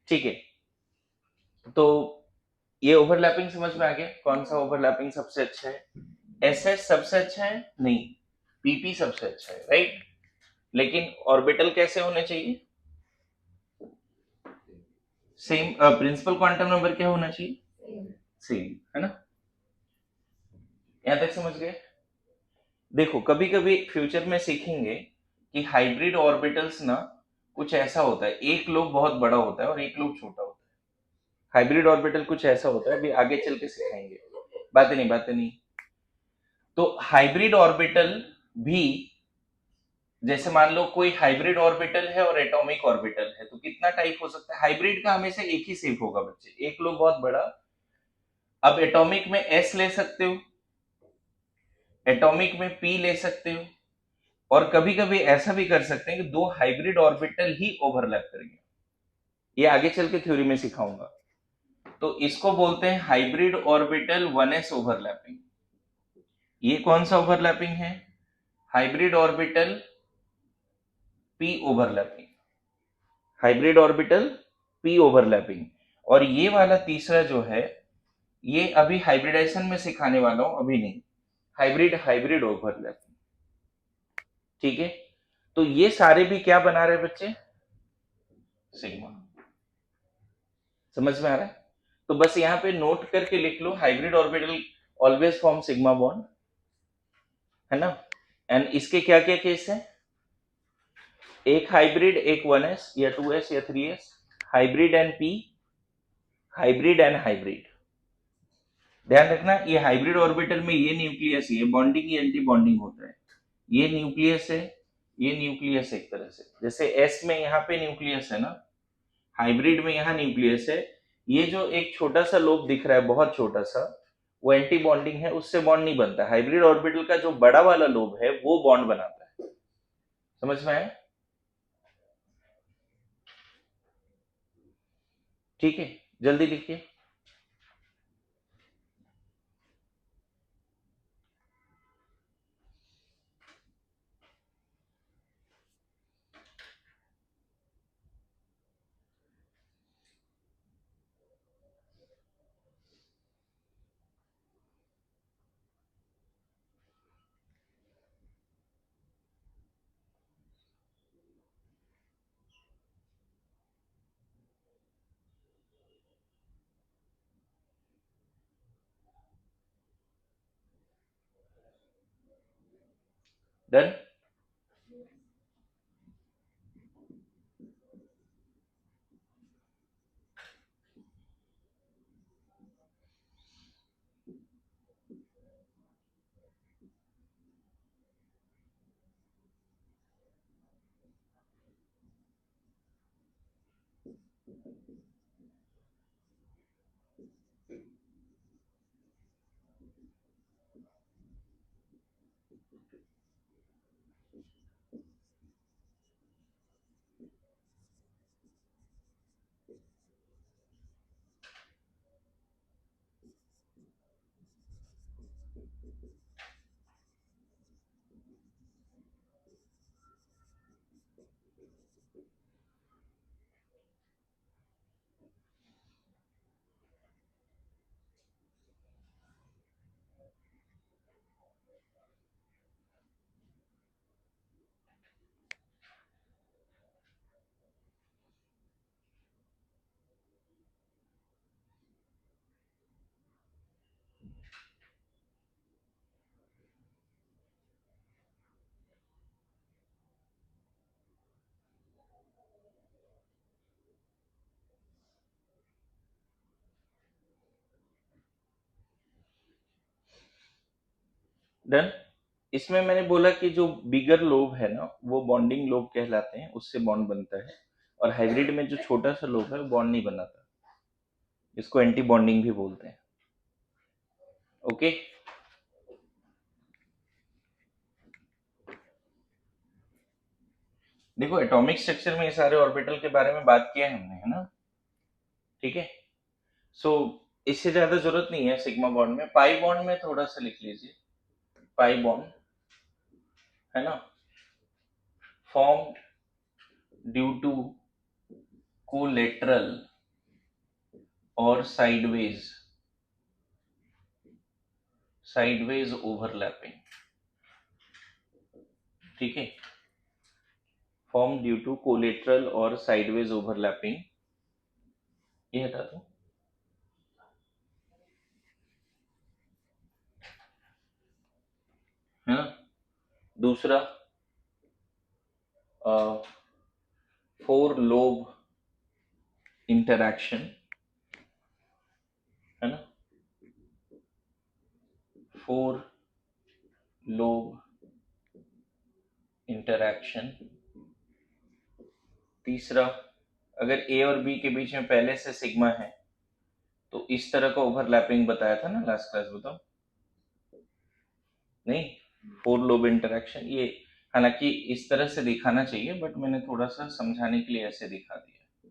ठीक है, तो ये ओवरलैपिंग समझ में आ गया, कौन सा ओवरलैपिंग सबसे अच्छा है? एसएस सबसे अच्छा है? नहीं, पीपी सबसे अच्छा है, राइट। लेकिन ऑर्बिटल कैसे होने चाहिए? सेम। प्रिंसिपल क्वांटम नंबर क्या होना चाहिए? सेम, है ना। यहां तक समझ गए? देखो, कभी कभी फ्यूचर में सीखेंगे कि हाइब्रिड ऑर्बिटल्स ना कुछ ऐसा होता है, एक लोब बहुत बड़ा होता है और एक लोब छोटा होता है। हाइब्रिड ऑर्बिटल कुछ ऐसा होता है, अभी आगे चल के सिखाएंगे। बातें नहीं। तो हाइब्रिड ऑर्बिटल भी, जैसे मान लो कोई हाइब्रिड ऑर्बिटल है और एटॉमिक ऑर्बिटल है, तो कितना टाइप हो सकता है? हाइब्रिड का हमेशा एक ही शेप होगा बच्चे, एक लोब बहुत बड़ा। अब एटॉमिक में एस ले सकते हो, एटॉमिक में पी ले सकते हो, और कभी कभी ऐसा भी कर सकते हैं कि दो हाइब्रिड ऑर्बिटल ही ओवरलैप करेंगे। ये आगे चल के थ्योरी में सिखाऊंगा। तो इसको बोलते हैं हाइब्रिड ऑर्बिटल 1s ओवरलैपिंग। ये कौन सा ओवरलैपिंग है? Hybrid orbital P overlapping. Hybrid orbital P overlapping. और ये वाला तीसरा जो है, ये अभी हाइब्रिडाइजेशन में सिखाने वाला हूं, अभी नहीं। हाइब्रिड हाइब्रिड ओवरलैपिंग, ठीक है। तो ये सारे भी क्या बना रहे बच्चे? सिग्मा। समझ में आ रहा है? तो बस यहाँ पे नोट करके लिख लो, hybrid orbital always form sigma bond, है ना। एंड इसके क्या क्या केस है? एक हाइब्रिड, एक 1s या 2s या 3s, hybrid and P, hybrid and hybrid. ध्यान रखना, ये हाइब्रिड ऑर्बिटल में ये न्यूक्लियस, ये बॉन्डिंग या एंटी बॉन्डिंग होता है। ये न्यूक्लियस है, ये न्यूक्लियस एक तरह से, जैसे एस में यहाँ पे न्यूक्लियस है ना, हाइब्रिड में यहाँ न्यूक्लियस है। ये जो एक छोटा सा लोब दिख रहा है, बहुत छोटा सा, वो एंटी बॉन्डिंग है, उससे बॉन्ड नहीं बनता। हाइब्रिड ऑर्बिटल का जो बड़ा वाला लोब है वो बॉन्ड बनाता है। समझ में आया? ठीक है, जल्दी लिखिए। डन। डन। इसमें मैंने बोला कि जो बिगर लोब है ना, वो बॉन्डिंग लोब कहलाते हैं, उससे बॉन्ड बनता है। और हाइब्रिड में जो छोटा सा लोब है वो बॉन्ड नहीं बनाता, इसको एंटी बॉन्डिंग भी बोलते हैं। ओके। देखो, एटॉमिक स्ट्रक्चर में ये सारे ऑर्बिटल के बारे में बात किया है हमने, है ना। ठीक है। सो इससे ज्यादा जरूरत नहीं है सिग्मा बॉन्ड में। पाई बॉन्ड में थोड़ा सा लिख लीजिए। पाई बॉन्ड, है ना, फॉर्म्ड ड्यू टू कोलेटरल और साइडवेज ओवरलैपिंग, ठीक है, फॉर्म ड्यू टू कोलेटरल और साइडवेज ओवरलैपिंग, ये हटा दो, है ना। दूसरा फोर लोब इंटरैक्शन, है ना, फोर लोब इंटरैक्शन। तीसरा, अगर ए और बी के बीच में पहले से सिग्मा है तो इस तरह का ओवरलैपिंग बताया था ना लास्ट क्लास, बताओ। नहीं, फोर लोब इंटरैक्शन, ये हालांकि इस तरह से दिखाना चाहिए बट मैंने थोड़ा सा समझाने के लिए ऐसे दिखा दिया,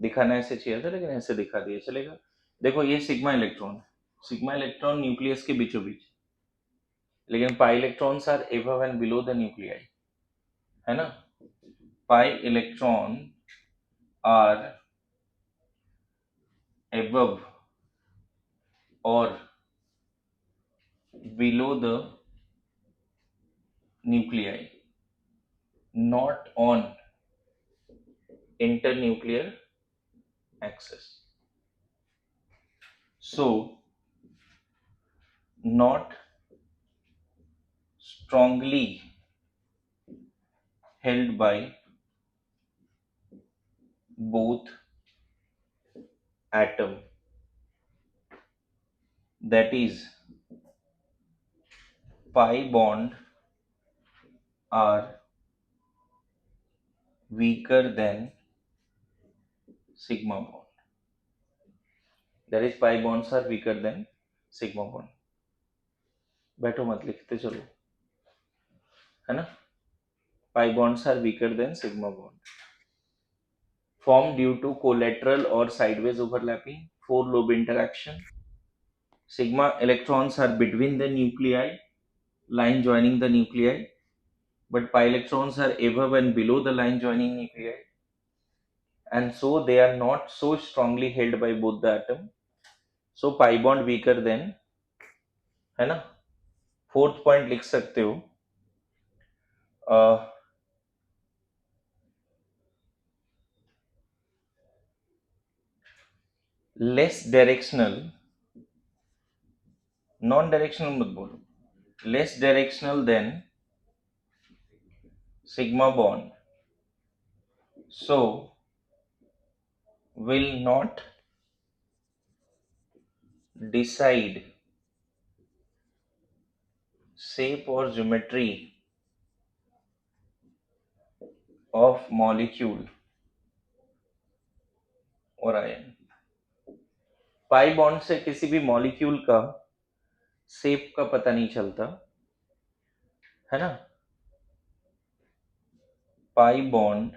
दिखाना ऐसे चाहिए था लेकिन ऐसे दिखा दिया, चलेगा। देखो ये sigma electron, sigma electron nucleus के बीचों बीच, लेकिन pi electrons are above and below the nuclei, है ना। Pi electron are above or below the nuclei, not on internuclear axis. So, not strongly held by both atom, that is pi bond are weaker than sigma bond, that is pi bonds are weaker than sigma bond। बैठो मत, लिखते चलो, है ना। pi bonds are weaker than sigma bond, formed due to collateral or sideways overlapping, four lobe interaction. Sigma electrons are between the nuclei, line joining the nuclei, but pi electrons are above and below the line joining nuclei, and so they are not so strongly held by both the atom. So pi bond weaker than, है ना। Fourth point लिख सकते हो, less directional, non directional मत बोलो, less directional then sigma bond, so will not decide shape or geometry of molecule or ion। Pi bond से किसी भी मॉलिक्यूल का शेप का पता नहीं चलता, है ना। Pi bond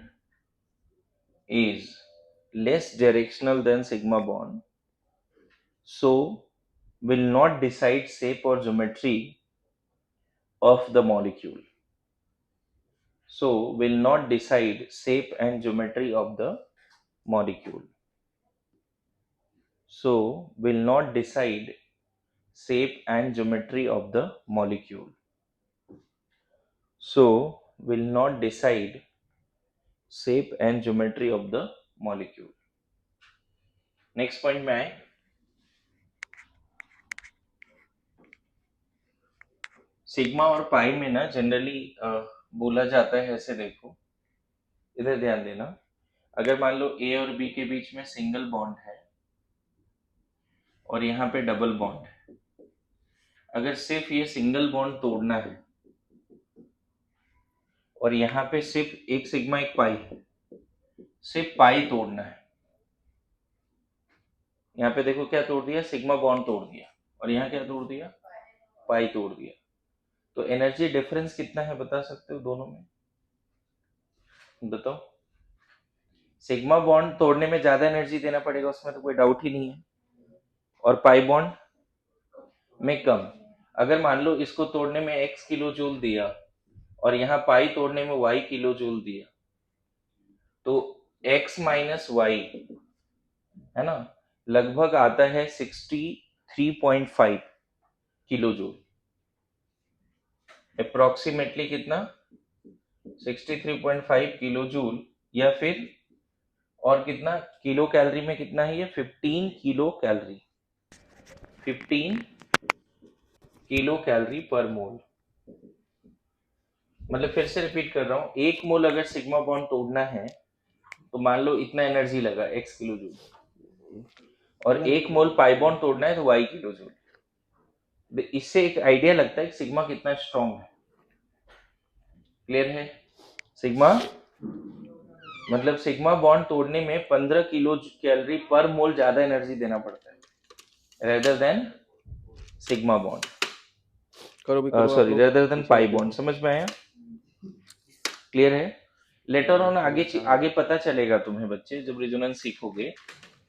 is less directional than sigma bond, so will not decide shape or geometry of the molecule, so will not decide shape and geometry of the molecule, so will not decide shape and geometry of the molecule, so will not decide shape and geometry of the molecule। Next point में आए, sigma और पाई में ना generally बोला जाता है ऐसे, देखो इधर ध्यान देना, अगर मान लो ए और बी के बीच में सिंगल बॉन्ड है और यहाँ पे डबल बॉन्ड है, अगर सिर्फ ये सिंगल बॉन्ड तोड़ना है और यहाँ पे सिर्फ एक सिग्मा एक पाई है, सिर्फ पाई तोड़ना है, यहाँ पे देखो क्या तोड़ दिया, सिग्मा बॉन्ड तोड़ दिया, और यहाँ क्या तोड़ दिया, पाई तोड़ दिया, तो एनर्जी डिफरेंस कितना है बता सकते हो दोनों में, बताओ। सिग्मा बॉन्ड तोड़ने में ज्यादा एनर्जी देना पड़ेगा, उसमें तो कोई डाउट ही नहीं है, और पाई बॉन्ड में कम। अगर मान लो इसको तोड़ने में x किलो जूल दिया और यहाँ पाई तोड़ने में y किलो जूल दिया, तो x माइनस वाई, है ना, लगभग आता है 63.5 किलो जूल। अप्रोक्सीमेटली कितना? 63.5 किलो जूल, या फिर और कितना किलो कैलोरी में कितना है ये? 15 किलो कैलोरी, 15 किलो कैलोरी पर मोल। मतलब फिर से रिपीट कर रहा हूं, एक मोल अगर सिग्मा बॉन्ड तोड़ना है तो मान लो इतना एनर्जी लगा x किलो जूल, और एक मोल पाई बॉन्ड तोड़ना है तो y किलो जूल। इससे एक आइडिया लगता है कि सिग्मा कितना स्ट्रांग है। क्लियर है? सिग्मा मतलब सिग्मा बॉन्ड तोड़ने में 15 किलो कैलोरी पर मोल ज्यादा एनर्जी देना पड़ता है rather than sigma bond, sorry rather than pi bond. समझ में आया? क्लियर है? लेटर ऑन आगे पता चलेगा तुम्हें बच्चे, जब रेजोनेंस सीखोगे।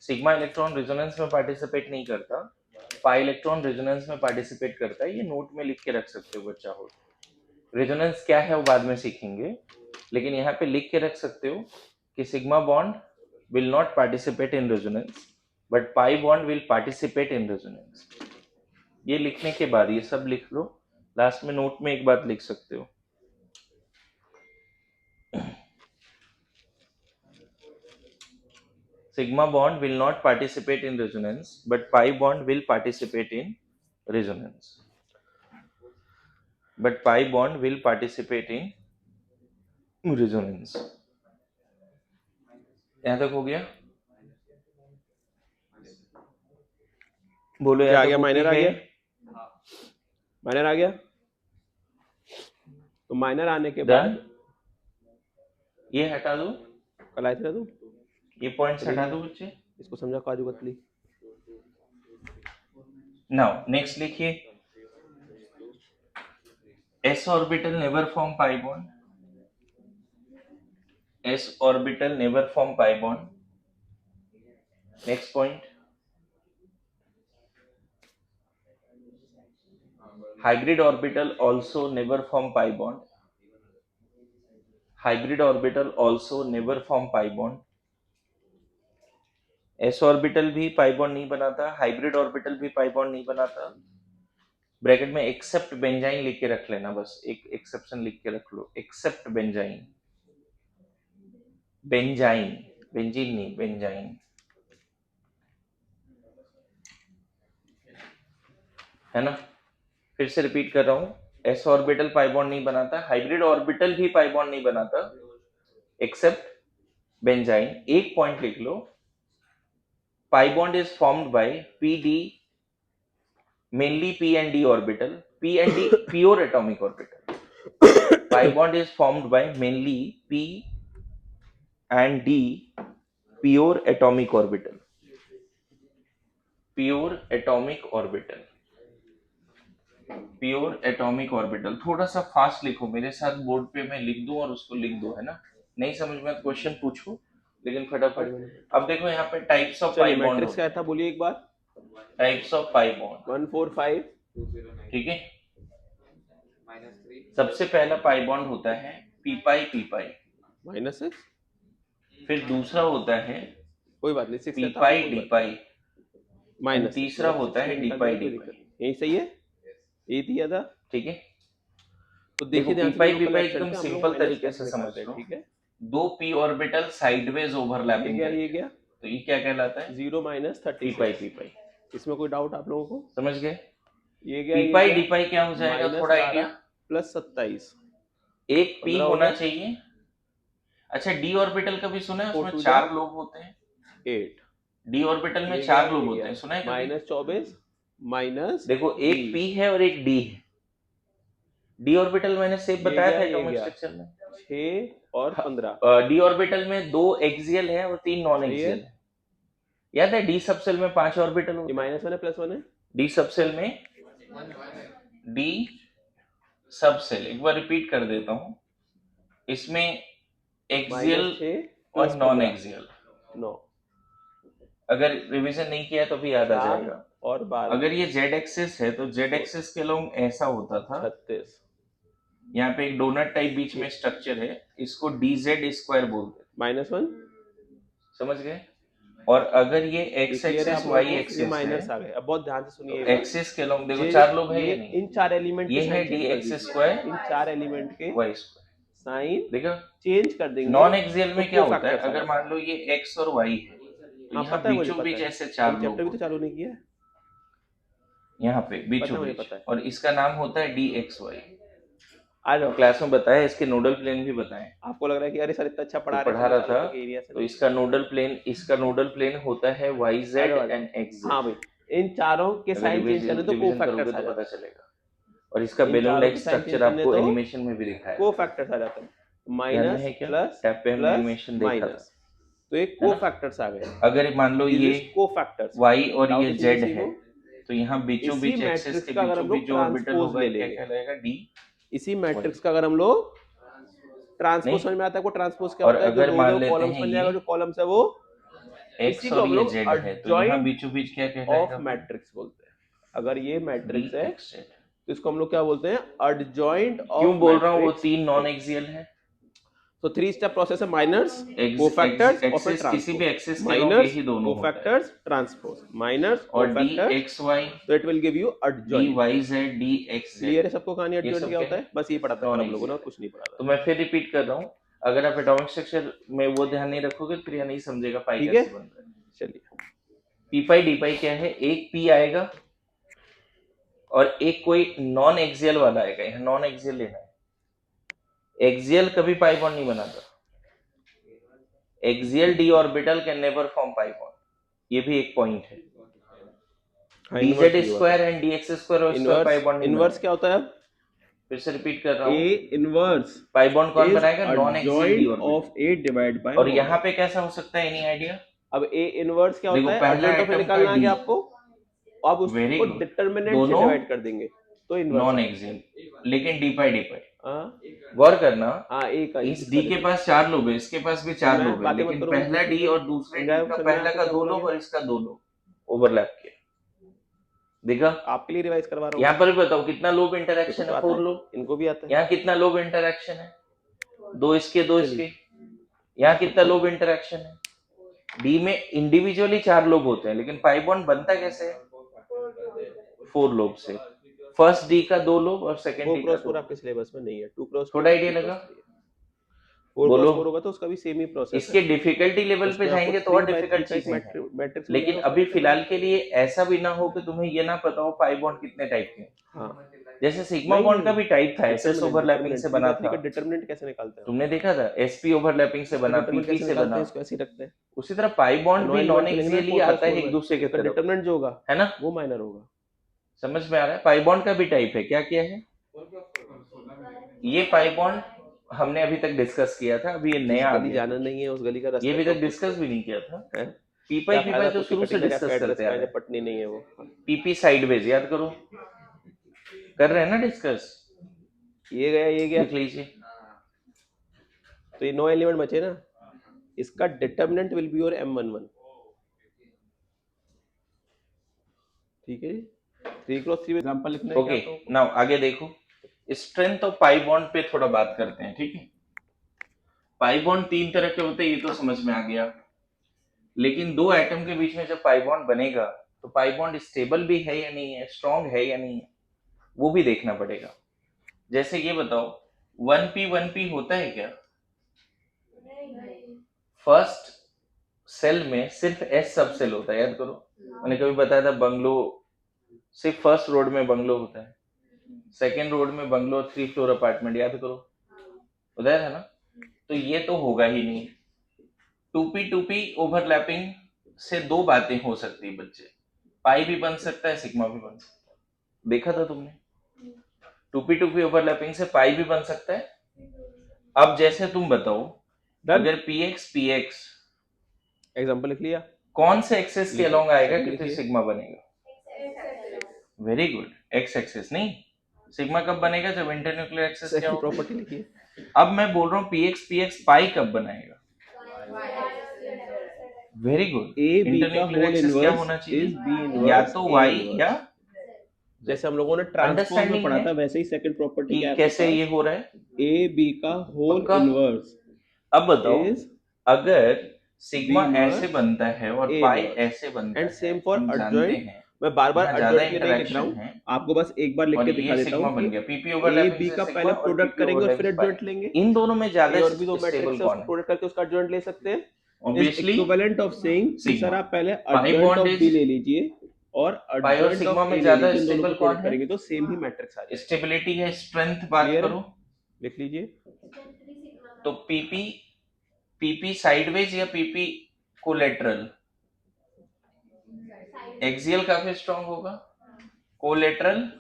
सिग्मा इलेक्ट्रॉन रेजोनेंस में पार्टिसिपेट नहीं करता, पाई इलेक्ट्रॉन रेजोनेंस में पार्टिसिपेट करता है। ये नोट में लिख के रख सकते हो बच्चा हो। रेजोनेंस क्या है वो बाद में सीखेंगे, लेकिन यहाँ पे लिख के रख सकते हो कि sigma bond will not participate in resonance but pi bond will participate in resonance. ये लिखने के बाद ये सब लिख लो, लास्ट में नोट में एक बात लिख सकते हो। Sigma bond will not participate in resonance, but pi bond will participate in resonance. But pi bond will participate in resonance. यहाँ तक हो गया? बोलो क्या आ यहाँ गया? तक माइनर आ ओके गया? है? माइनर आ गया? तो माइनर आने के डन। बाद ये हटा दो, कल आए थे ना तुम, ये पॉइंट्स हटा दो बच्चे। इसको समझा काजू कतली। नाउ नेक्स्ट लिखिए, s orbital never form pi bond. S orbital never form pi bond. Next point, hybrid orbital also never form pi bond. Hybrid orbital also never form pi bond. s orbital भी pi bond नहीं बनाता, hybrid orbital भी pi bond नहीं बनाता। Bracket में accept benzene लिख के रख लेना, बस एक एक्सेप्शन लिख के रख लो, एक्सेप्ट बेंजाइन। बेंजाइन, बेंजीन नहीं, बेंजाइन, है ना? फिर से रिपीट कर रहा हूं, एस ऑर्बिटल पाई बॉन्ड नहीं बनाता, हाइब्रिड ऑर्बिटल भी पाई बॉन्ड नहीं बनाता एक्सेप्ट बेंजाइन। एक पॉइंट लिख लो, pi bond is formed by p d, mainly p and d orbital, p and d pure atomic orbital. Pi bond is formed by mainly p and d pure atomic orbital. Pure atomic orbital. Pure atomic orbital। थोड़ा सा fast लिखो, मेरे साथ board पे मैं लिख दूं और उसको लिख दो, है ना? नहीं समझ में तो क्वेश्चन पूछो, लेकिन फटाफट। अब देखो यहाँ पे types of pi bond matrix क्या था बोलिए एक बार? टाइप्स ऑफ पाई बॉन्ड 145, ठीक है। सबसे पहला पाई बॉन्ड होता है पी पाई -6, फिर दूसरा होता है कोई बात नहीं, 6 पी था, पाई डी पाई, माइनस तीसरा होता है डी पाई डी पाई। यही सही है, यही दिया था। ठीक है, तो देखो देखिए पी पाई बी पाई एकदम सिंपल तरीके से समझ लो। ठीक है, दो पी ऑर्बिटल साइडवेज ओवरलैपिंग है, ये गया तो ये क्या कहलाता है? 0 - 36। पी पाई। इसमें कोई डाउट आप लोगों को? समझ गए? ये गया पी पाई डी पाई क्या हो जाएगा, थोड़ा आइडिया? +27, एक पी होना चाहिए। अच्छा, डी ऑर्बिटल का भी सुना है, उसमें 4 लोग होते हैं। 8, डी ऑर्बिटल में 4 लोग होते हैं, सुना है कभी? -24 माइनस, देखो एक पी है और एक डी है। डी ऑर्बिटल मैंने सेफ बताया था एटॉमिक स्ट्रक्चर में, 6 और 15। डी ऑर्बिटल में 2 एक्सियल है और 3 नॉन एक्सियल है। याद है डी सबसेल में 5 ऑर्बिटल होते हैं। -1 है +1 है? डी सबसेल में, डी सबसेल एक बार रिपीट कर देता हूं, इसमें एक्सियल और नॉन एक्सियल। 9, अगर रिवीजन नहीं किया तो भी याद आ जाएगा। और 12, अगर ये जेड एक्सिस है तो जेड एक्सिस के लोग ऐसा होता था, 36। यहाँ पे एक डोनट टाइप बीच में स्ट्रक्चर है, इसको डीजेड स्क्वायर बोलते हैं। -1 समझ गए? और अगर ये एक्स एक्सिस वाई एक्सिस है, माइनस आ गए। अब बहुत ध्यान से सुनिए, एक्सिस के अलॉन्ग देखो ये- चार लोग है ये या नहीं, इन चार एलिमेंट ये के है साइन डी चेंज कर एक्स दीजिए। स्क्वायर इन चार एलिमेंट के वाई स्क्वायर, साइन देखो चेंज कर देंगे। नॉन एक्सियल में तो क्या होता है, कोफैक्टर्स आ अगर जाता है। मान लो ये एक्स और वाई है तो हाँ यहाँ पता है, मुझे बीचों पता बीच है, ऐसे चार अभी लोग चैप्टर भी तो होते हैं, चालू नहीं किया है। यहाँ पे पता बीचों है, मुझे बीच, पता है। और इसका नाम होता है डी एक्स वाई। आ जाओ। क्लास में बताया, इसके नोडल प्लेन भी बताएं, आपको लग रहा है कि अरे सर इतना अच्छा तो पढ़ा रहे पढ़ा हैं, रहा निकालो था, तक एरिया से तो नहीं। इसका नोडल प्लेन होता है वाई आ जेड जाओ, आ जाओ। एंड एक्स हाँ जेड। भाई, इन चारों के अगर साइन चेंज करने तो रिवीजन कोफैक्टर्स करोगे आ तो जाता पता है। चलेगा, और इसका इन बेलून चारों लाइक के साइन चेंज स्ट्रक्चर करने आपको तो एनिमेशन में भी दिखाया है, कोफैक्टर्स आ जाते हैं। ध्यान में माइनस है क्या, प्लस टैप पे हम प्लस एनिमेशन देखा था, माइनस, तो एक है ना? कोफैक्टर्स आ गए। अगर मान लो दिस ये इज कोफैक्टर्स। y और डाउट ये है किसी z किसी है, को? तो यहाँ बीचों इसी बीच एक्सिस मैट्रिक्स के का अगर बीचों हम लोग बीच जो ऑर्बिटल ट्रांसपोज होगा ले क्या लेंगे, कहलाएगा, d। इसी मैट्रिक्स का अगर हम लोग ट्रांसपोज, नहीं, समझ में आता है? को ट्रांसपोज क्या और होता है? जो अगर रो मान दो लेते कॉलम्स हैं बन ये जाएगा, जो कॉलम्स है वो, इसी x को और हम ये लोग z है, तो यहाँ अडजॉइंट बीचों बीच क्या ऑफ कहलाएगा, मैट्रिक्स बोलते हैं। अगर ये मैट्रिक्स है dxz। तो इसको हम लोग क्या बोलते हैं? अडजॉइंट ऑफ क्यों बोल रहा हूँ, वो मैट्रिक्स। तीन नॉन एक्सियल है, तो 3 स्टेप प्रोसेस है, माइनर्स, एक्सिस कोफैक्टर्स और फिर किसी भी ट्रांसपोज। एक्सिस के अलॉन्ग माइनर्स, यही दोनों होता है, कोफैक्टर्स, ट्रांसपोज, माइनर्स, और कोफैक्टर्स, dxy तो it will give you adjoint. dyz dxz, clear है सबको कहानी ये एडजॉइंट सब क्या क्या होता है, है? बस ये पढ़ा था नॉन कल हम लोगों ने, एक्सियल। कुछ नहीं पढ़ा तो था। मैं फिर रिपीट कर रहा हूँ, अगर आप एटॉमिक स्ट्रक्चर में वो ध्यान नहीं रखोगे तो फिर यह नहीं समझेगा पाई ठीक है, कैसे बन रहा है। चलिए। पी पाई डी पाई क्या है, एक पी आएगा और एक कोई नॉन एक्सियल वाला आएगा, यहाँ नॉन एक्सियल लेना है, एक्सियल कभी पाई बॉन्ड नहीं बनाता, axial D orbital can never form pi bond, ये भी एक पॉइंट है। dz square and dx square और स्क्वायर पाई बॉन्ड नहीं इनवर्स क्या बनाएगा। होता है? फिर से रिपीट कर रहा ए हूँ, इनवर्स पाई बॉन्ड कौन इज बनाएगा, non axial d adjoint of orbital. A divide by और यहाँ पे कैसा हो सकता है, एनी आइडिया? अब ए इनवर्स क्या देखो होता है? पहला अर्जेंट ऑफ एटम निकालना का है डी, आपको, अब वेरी उसको गुड, डिटरमिनेंट से दोनों डिवाइड कर देंगे तो इनवर्स नॉन है। एक्सियल, लेकिन डी पाई हाँ गौर करना, हाँ, ए का इस डी के पास चार लोग है, इसके पास भी चार मैं लोग है, बातें मत लेकिन करो, पहला डी और दूसरे डी का, पहला का दो लोग और इसका दो लोग ओवरलैप किया, देखा? आपके लिए रिवाइज करवा रहा हूँ। यहाँ पर भी बताओ कितना लोब इंटरेक्शन है, 4 लोब, इनको भी आता है। यहाँ कितना लोब इंटरेक्शन है, दो इसके दो इसके, यहाँ कितना लोब इंटरेक्शन है, डी में इंडिविजुअली 4 लोब होते हैं, लेकिन पाई बॉन्ड बनता कैसे है, 4 लोब से, फर्स्ट डी का 2 लोब और सेकंड डी का 2 लोब। आपके सिलेबस में नहीं है, 2 क्रॉस थोड़ा आइडिया लगा? 4 बोलो। क्रॉस 4 होगा तो उसका भी सेम ही प्रोसेस इसके डिफिकल्टी लेवल पे जाएंगे तो और डिफिकल्ट चीजें हैं, मैट्रिक्स, लेकिन अभी फिलहाल के लिए ऐसा भी ना हो कि तुम्हें ये ना पता हो पाई बॉन्ड कितने टाइप के हैं। हाँ, जैसे सिग्मा बॉन्ड का भी टाइप था, एसएस ओवरलैपिंग से बना था, डिटरमिनेंट कैसे निकालते हैं? तुमने देखा था, एसपी ओवरलैपिंग से बना, पीपी से बना, इसको ऐसे ही रखते हैं। उसी तरह पाई बॉन्ड भी नॉन एक्सियली आता है एक दूसरे के तरफ, डिटरमिनेंट जो होगा है ना, वो माइनर होगा। समझ में आ रहा है? पाई बॉन्ड का भी टाइप है, क्या क्या है ये पाई बॉन्ड हमने अभी तक डिस्कस किया था, अभी ये नया आ गया, जाना नहीं है उस गली का रास्ता, ये अभी तक डिस्कस भी नहीं किया था। पीपाई पीपाई तो शुरू से डिस्कस करते आ रहे हैं, पटनी नहीं है वो। पीपी साइडवेज याद करो, कर रहे हैं ना डिस्कस, ये गया ये गया, देख लीजिए। तो ये 9 एलिमेंट बचे ना, इसका determinant will be your M11, ठीक है? 3 क्रॉस 3 एग्जांपल लिखना है। ओके, नाउ आगे देखो, स्ट्रेंथ ऑफ पाई बॉन्ड पे थोड़ा बात करते हैं, ठीक है? पाई बॉन्ड 3 तरह के होते हैं, ये तो समझ में आ गया, लेकिन 2 एटम के बीच में जब पाई बॉन्ड बनेगा तो पाई बॉन्ड स्टेबल भी है या नहीं है, स्ट्रॉन्ग है या नहीं है, वो भी देखना पड़ेगा। जैसे ये बताओ 1p होता है क्या? फर्स्ट सेल में सिर्फ एस सब सेल होता है, याद करो, मैंने कभी बताया था बंगलो, सिर्फ फर्स्ट रोड में बंगलो होता है, सेकेंड रोड में बंगलो, 3 फ्लोर अपार्टमेंट, याद करो, बताया था ना? तो ये तो होगा ही नहीं। 2p ओवरलैपिंग से 2 बातें हो सकती है बच्चे, पाई भी बन सकता है, सिग्मा भी बन सकता है, देखा था तुमने? 2p ओवरलैपिंग से पाई भी बन सकता है। अब जैसे तुम बताओ, अगर px एग्जांपल लिख लिया, कौन से एक्सेस के अलोंग आएगा कि फिर सिग्मा बनेगा? वेरी गुड, एक्स एक्सेस नहीं, सिग्मा कब बनेगा? जब इंटरन्यूक्लियर एक्सेस क्या होगा? प्रॉपर्टी लिखिए। अब मैं बोल रहा हूँ px पाई कब बनाएगा? वेरी गुड, इंटरन्यूक्लियर एक्सेस क्या होना चाहिए? या तो y या, जैसे हम लोगों ने ट्रांसपोज में पढ़ा था वैसे ही सेकंड प्रॉपर्टी क्या है, कैसे ये हो रहा है? a b का होल इनवर्स। अब बताओ, अगर सिग्मा B ऐसे inverse, बनता है और A पाई inverse. ऐसे बनता एंड है, सेम फॉर हम जानते adjoint. हैं। मैं बार बार यहाँ ज्यादा adjoint के लिए नहीं लिख रहा इंटरेक्शन हूँ, है आपको बस एक बार लिख और के दिखा ये देता सिग्मा हूँ बन कि गया, पीपी ए ओवरलैपिंग बी से का सिग्मा पहले और प्रोडक्ट पीपी करेंगे और फिर ओवरलैपिंग adjoint पाई। लेंगे. इन दोनों में ए ज्यादा और बी दो मैट्रिक्स स्टेबल है, कौन उसको है? प्रोडक्ट करके उसका adjoint ले सकते हैं. Is obviously equivalent of saying कि सर सिग्मा। आप पहले पाई adjoint bond of is B ले लीजिए और पाई और adjoint सिग्मा ऑफ में A ले ज्यादा लीजिए, इन दोनों स्टेबल को कौन प्रोडक्ट है? करेंगे तो सेम ही मैट्रिक्स आ जाएगा. स्टेबिलिटी है, स्ट्रेंथ बात क्लियर है? करो लिख लीजिए. तो पीपी, पीपी साइडवेज या पीपी कोलेटरल? एक्सियल काफी स्ट्रांग होगा, collateral third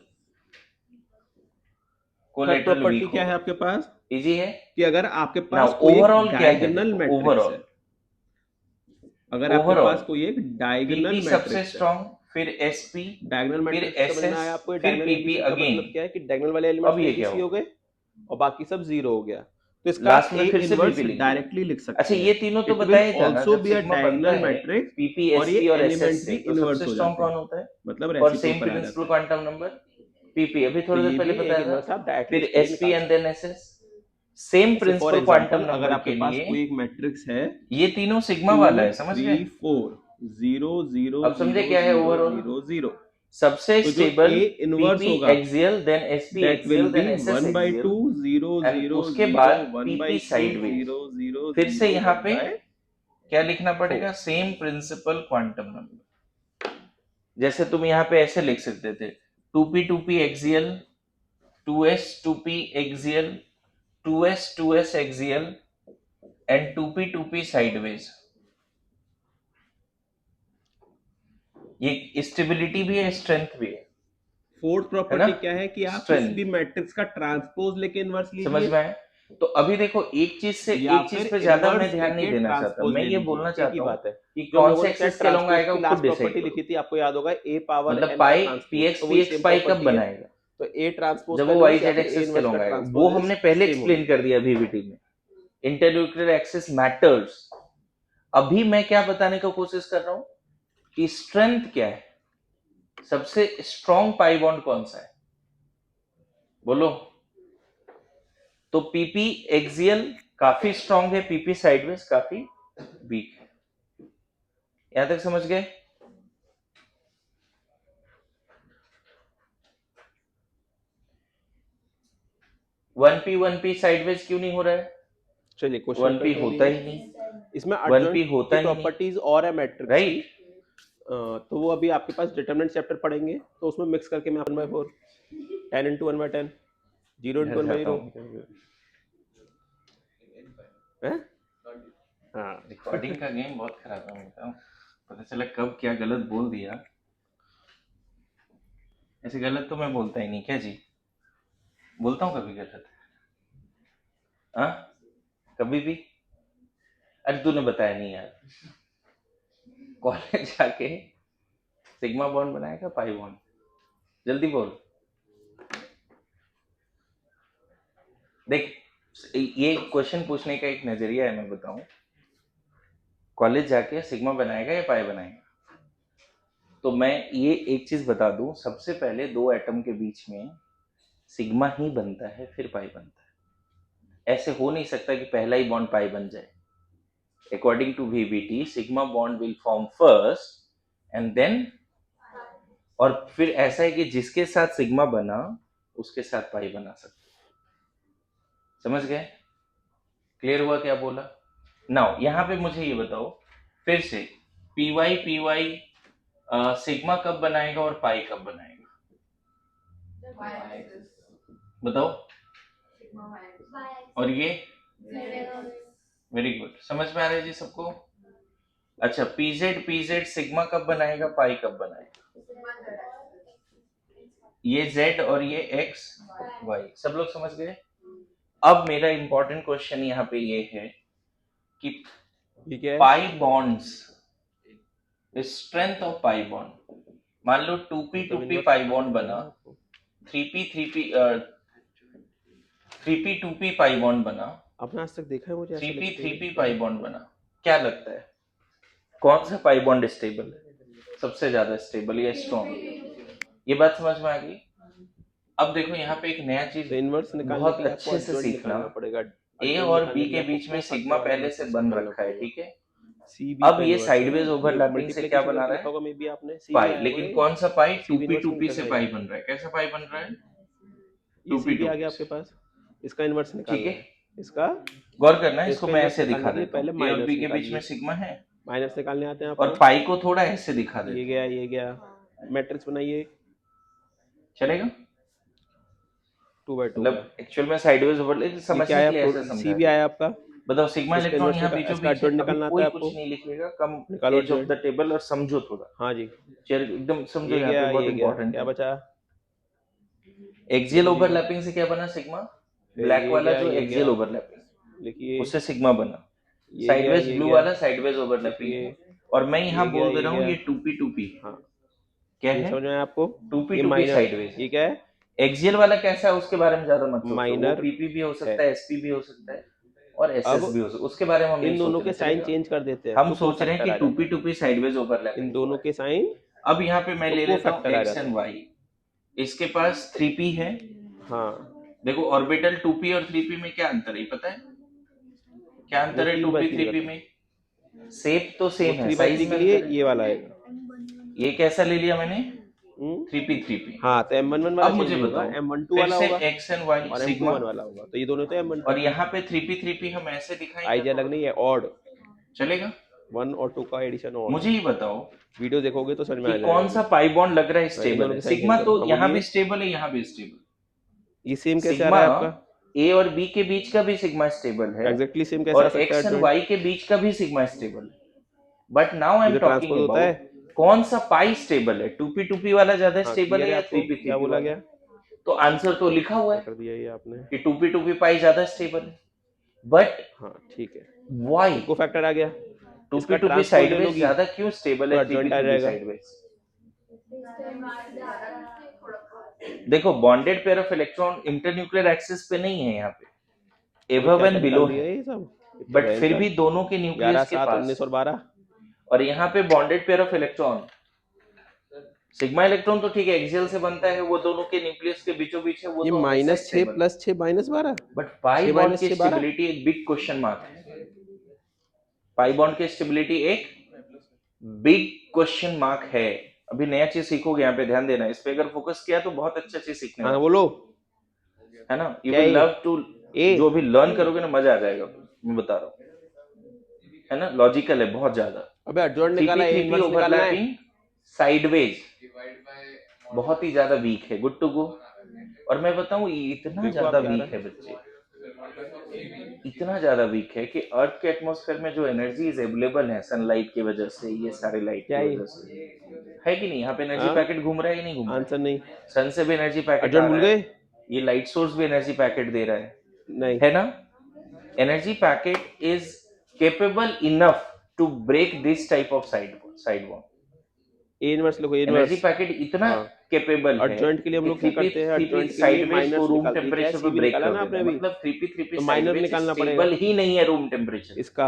collateral property weak क्या है होगा। आपके पास इजी है कि अगर आपके ना। पास कोई एक ओवरऑल क्या है डायगोनल देखो, मैट्रिक्स ओवरऑल है, अगर आपके ओवरऑल पास कोई एक डायगोनल पीपी सबसे मैट्रिक्स है, स्ट्रांग, फिर एसपी, डायगोनल फिर मैट्रिक्स समझ में एसएस, आया आपको? ये फिर डायगोनल पीपी एबीसी का अगेन। मतलब क्या है कि डायगोनल वाले अब एलिमेंट्स ये क्या एबीसी हो होगा? गए और बाकी सब जीरो हो गया, तो इसका लास्ट आप में ए फिर से इनवर्स पीपी लिख दिया। डायरेक्टली लिख सकते अच्छा हैं. ये तीनों तो इट विल बताया था ना, ऑल्सो जब बी अ सिग्मा बनता डायगोनल है मैट्रिक्स पीपी और ये एसपी और एलिमेंट एसएस भी से, तो इनवर्स सबसे हो स्ट्रांग जाते हैं, कौन होता है? मतलब और रेसिप्रोकल सेम आ जाते प्रिंसिपल हैं. क्वांटम नंबर पीपी, अभी तो थोड़ी देर ये पहले भी एक बताया इनवर्स था। आप डायरेक्टली फिर इसके लिए एसपी निकाल एंड सकते देन हैं. एसएस, सेम जैसे फॉर प्रिंसिपल क्वांटम एग्जांपल अगर नंबर आपके के पास लिए कोई एक मैट्रिक्स है ये तीनों सिग्मा 2 वाला है, समझ 3 गए? 4 0 0 अब समझे 0 क्या है 0 ओवरऑल? 0 0, सबसे तो जो स्टेबल ए इनवर्स पीपी होगा axial, then sp that will axial, be then ss 1 by 2 axial, 0 and 0 उसके 0 बाद 1 by पीपी 2 साइडवेज। 0 0 फिर से 0 यहाँ 1 पे by क्या लिखना 4. पड़ेगा? Same principal quantum number. जैसे तुम यहाँ पे ऐसे लिख सकते थे, 2p axial, 2s axial, 2s axial and 2p sideways. ये स्टेबिलिटी भी है, स्ट्रेंथ भी है फोर्थ ना? प्रॉपर्टी क्या है कि आप किसी स्ट्रेंथ भी मैट्रिक्स का ट्रांसपोज लेके इनवर्स समझ लीजिए में आया? तो अभी देखो एक चीज से या एक चीज फिर पे ज्यादा मैं इनवर्स ध्यान नहीं लेके देना चाहता, ट्रांसपोज मैं ले ये लीजिए, बोलना एक ही चाहता हूँ बात है. कि जो हम कौन लोगों से ने क्या एक्सेस के लॉन्ग ट्रांसपोज आएगा की वो खुद लास्ट डिसाइड प्रॉपर्टी करो। लिखी थी, आपको याद होगा ए पावर मतलब एन का पाई पी ट्रांसपोज, एक्स तो पी वही एक्स सेम पाई कब प्रॉपर्टी है. बनाएगा? तो ए ट्रांसपोज जब का वो वाई इनवर्स या जेड फिर ए एक्सेस के इनवर्स का लॉन्ग आएगा। वो ट्रांसपोज हमने पहले सेम एक्सप्लेन कर दिया VBT में, इंटरन्यूक्लियर एक्सेस मैटर्स। अभी मैं क्या बताने का कोशिश कर रहा हूं कि स्ट्रेंथ क्या है, सबसे स्ट्रॉन्ग पाई बॉन्ड कौन सा है, बोलो? तो पीपी एक्सियल काफी स्ट्रॉन्ग है, पीपी साइडवेज काफी वीक है। यहां तक समझ गए? वन पी साइडवेज क्यों नहीं हो रहा है? चलिए क्वेश्चन वन पे पी कर होता लीजिए. ही नहीं, इसमें वन पी adjoint होता की ही नहीं, प्रॉपर्टीज और है मैट्रिक्स की, राइट? तो वो अभी आपके पास डिटरमिनेंट चैप्टर पढ़ेंगे तो उसमें मिक्स करके मैं 1/4 10 into 1/10 0 into घर जाता 1/0 हूँ, है. हाँ रिकॉर्डिंग का गेम बहुत खराब है मेरा, पता चला कब क्या गलत बोल दिया। ऐसे गलत तो मैं बोलता ही नहीं, क्या जी? बोलता हूँ कभी गलत? हाँ, कभी भी? अरे तूने बताया नहीं यार। कॉलेज जाके सिग्मा बॉन्ड बनाएगा पाई बॉन्ड, जल्दी बोल। देख, ये क्वेश्चन पूछने का एक नजरिया है, मैं बताऊं। कॉलेज जाके सिग्मा बनाएगा या पाई बनाएगा? तो मैं ये एक चीज बता दूं, सबसे पहले दो एटम के बीच में सिग्मा ही बनता है, फिर पाई बनता है। ऐसे हो नहीं सकता कि पहला ही बॉन्ड पाई बन जाए। According to VBT, sigma bond will form first and then, और फिर ऐसा है कि जिसके साथ सिग्मा बना उसके साथ पाई बना सकते। समझ गए? क्लियर हुआ क्या बोला? नाउ यहाँ पे मुझे ये बताओ फिर से, पी वाई सिग्मा कब बनाएगा और पाई कब बनाएगा? बताओ। और ये वेरी गुड, समझ में आ रहा है जी सबको? अच्छा, पीजेड सिग्मा कब बनाएगा, पाई कब बनाएगा? ये जेड और ये एक्स वाई, सब लोग समझ गए? अब मेरा इंपॉर्टेंट क्वेश्चन यहाँ पे ये है कि ठीक है. Pi bonds, strength of pi bond. मान लो 2p पाई बॉन्ड बना, 3p 2p पाई बॉन्ड बना, आपने आज तक देखा है मुझे ऐसे 3p लिखते हुए? 3p पाई बॉन्ड बना, क्या लगता है कौन सा पाई बॉन्ड स्टेबल है, सबसे ज्यादा स्टेबल या स्ट्रॉन्ग? ये बात समझ में आ गई? अब देखो यहाँ पे एक नया चीज तो इनवर्स निकालने बहुत के लिए आपको अच्छे से adjoint सीखना। निकालना पड़ेगा. ए Adjoint और निकालने बी के के लिए आपको बीच में बहुत सिग्मा ज्यादा पहले से inverse बन निकालना रखा है, पड़ेगा. ठीक है? CB अब का ये inverse साइडवेज है। ओवरलैपिंग से क्या multiplication बना करके रहा लिखा है? होगा मे बी आपने CB पाई, आया लेकिन होगा ये। कौन सा पाई? CB टूपी इनवर्स टूपी में से कैसे पाई आएगा? बन रहा है। कैसा पाई बन रहा है? ये टूपी CB आ टूपी गया से। आपके पास, इसका इनवर्स ठीक निकालना है, है, इसका गौर करना है, इसको इसका मैं इनवर्स ऐसे दिखा निकालने के लिए देता पहले हूँ। ए और माइनस बी के बीच में निकालिए। सिग्मा है, माइनस निकालने आते हैं और आपको, पाई को थोड़ा ऐसे दिखा देता ये हूँ। गया ये गया, मैट्रिक्स बनाइए चलेगा? 2/2 का। मतलब एक्चुअल में साइडवेज ओवरलैप ये समझने क्या के आया? लिए ऐसे समझाया CB गया। आया आपका, बताओ, सिग्मा इसका इलेक्ट्रॉन इनवर्स यहाँ बीचों इसका बीच है। एडजॉइंट अभी निकालना आता कोई है कुछ आपको, नहीं लिखेगा, कम निकालो edge of the adjoint. Table और समझो थोड़ा। हाँ जी, चल एकदम समझो, ये यहाँ पे गया बहुत ये गया, इंपॉर्टेंट क्या है। बचा? एक्सियल लिख लीजिएगा। ओवरलैपिंग से क्या बना? सिग्मा। फिर ब्लैक ये वाला गया जो ये एक्सियल गया, ओवरलैपिंग, लिखिए। उससे सिग्मा बना। ये गया साइडवेज ये ब्लू गया, वाला साइडवेज ओवरलैपिंग लिखिए। है। और मैं यहाँ ये गया बोल दे ये रहा हूँ गया, ये टूपी टूपी। हाँ क्या ये है? समझ में आया आपको? टूपी ये टूपी माइनर, साइडवेज है। ये क्या है? एक्सियल वाला कैसा है उसके बारे में ज्यादा मत सोचो, वो माइनर पीपी भी हो है। सकता है, एसपी भी हो सकता है, और एसएस अब भी हो सकता है। उसके बारे में हम इन नहीं दोनों सोच के रहे। साइन चलेगा? चेंज कर देते हैं हम तो सोच रहे हैं कोफैक्टर कि आ जाता टूपी है। टूपी साइडवेज इन ओवरलैपिंग हुआ दोनों है। के साइन अब यहाँ पे मैं तो ले लेता हूँ कोफैक्टर आ एक्स जाता एंड है। वाई। इसके पास 3p है। हाँ, देखो ऑर्बिटल 2p और 3p में क्या अंतर है पता है? क्या वो अंतर है 2p 3/3 का 3p था, में? शेप तो वो सेम है, 3/3 साइज के में लिए अंतर है। ये वाला आएगा। ये कैसा ले लिया मैंने? हम्म, 3p। हाँ तो M11 वाला अब चेंज मुझे नहीं होगा, बताओ, M12 फिर वाला से होगा एक्स एंड वाई और सिग्मा, M21 वाला होगा, तो ये दोनों तो M12। और यहाँ पे 3p हम ऐसे दिखाएंगे आईजे अलग नहीं है, ऑड चलेगा? 1 और 2 का एडिशन ऑड मुझे है। ही बताओ वीडियो देखोगे तो समझ में कि आ जाएगा कौन सा अभी। पाई बॉन्ड लग रहा है इन स्टेबल दोनों है। के साइन सिग्मा चेंज करो, तो हाँ यहाँ भी बोलिए। स्टेबल है, यहाँ भी स्टेबल। ये सेम कैसे आ सिग्मा रहा है आपका? ए और बी के बीच का भी सिग्मा स्टेबल है, एग्जैक्टली सेम कैसे आ और सकता है एक्स एंड एडजॉइंट? वाई के बीच का भी सिग्मा स्टेबल है। बट नाउ आई ये एम तो टॉकिंग ट्रांसपोज होता है। अबाउट कौन सा पाई स्टेबल है, 2p वाला ज्यादा हाँ स्टेबल क्लियर है है या आपको, 3p क्या बोला वाला? गया? तो आंसर तो लिखा हुआ क्या है कर दिया ये आपने? कि 2p पाई ज्यादा स्टेबल है। बट हाँ ठीक है, वाई को फैक्टर आ गया। इसका 2p ट्रांसपोज ले साइडवेज लोगी ज्यादा क्यों स्टेबल तो है एडजॉइंट आ 3p जाएगा। साइडवेज? देखो bonded pair of electron internuclear axis पे नहीं है, यहाँ पे अभी एबव क्या एंड क्या बिलो निकाल दिया है, ये सब, ये तो बट फिर भयंकर। भी दोनों के 11, न्यूक्लियस के 7, पास 19 और 12। और यहाँ पे bonded pair of electron sigma electron तो ठीक है एक्सियल से बनता है, वो दोनों के न्यूक्लियस के बीचों बीच है, वो ये तो हमेशा -6 स्टेबल। + 6 -12, बट पाई 6 बॉन्ड - की 6 12। स्टेबिलिटी एक बिग क्वेश्चन मार्क है। पाई बॉन्ड की स्टेबिलिटी एक बिग क्वेश्चन मार्क है। अभी नया चीज सीखोगे, यहाँ पे ध्यान देना, इस पे अगर फोकस किया तो बहुत अच्छा चीज सीखने हाँ वाला बोलो है ना। यू क्या विल ये? लव टू, ए जो अभी लर्न करोगे ना मजा आ जाएगा, मैं बता रहा हूँ, है ना, लॉजिकल है बहुत ज्यादा। अबे एडजॉइंट निकाला है, 3p इनवर्स निकालना है। ओवरलैपिंग साइडवेज बहुत ही ज्यादा वीक है, गुड टू गो। और मैं बताऊं ये इतना देखो ज्यादा आप क्या आ वीक रहा है बच्चे, इतना ज्यादा वीक है कि अर्थ के एटमॉस्फेयर में जो एनर्जीज अवेलेबल है सनलाइट की वजह से, ये सारे लाइट क्या की ये? वजह से, है कि नहीं? यहाँ पे एनर्जी हाँ पैकेट घूम रहा है कि नहीं घूम रहा आंसर नहीं। है? सन से भी एनर्जी पैकेट आ एडजॉइंट भूल रहा है, गए? ये लाइट सोर्स भी एनर्जी पैकेट दे रहा नहीं, है ना? Energy packet is capable enough to break this type of side bond. A inverse लिखो, ए एनर्जी इनवर्स। पैकेट इतना हाँ केपेबल है एडजॉइंट के लिए हम कि लोग क्या करते हैं, 3p एडजॉइंट के लिए साइडवेज को माइनर्स रूम निकालते हैं। क्या टेम्परेचर पे सीबी ब्रेक निकाला कर ना देता आपने है। अभी, मतलब 3p तो माइनर साइडवेज निकालना पड़ेगा स्टेबल ही नहीं है रूम टेम्परेचर। इसका।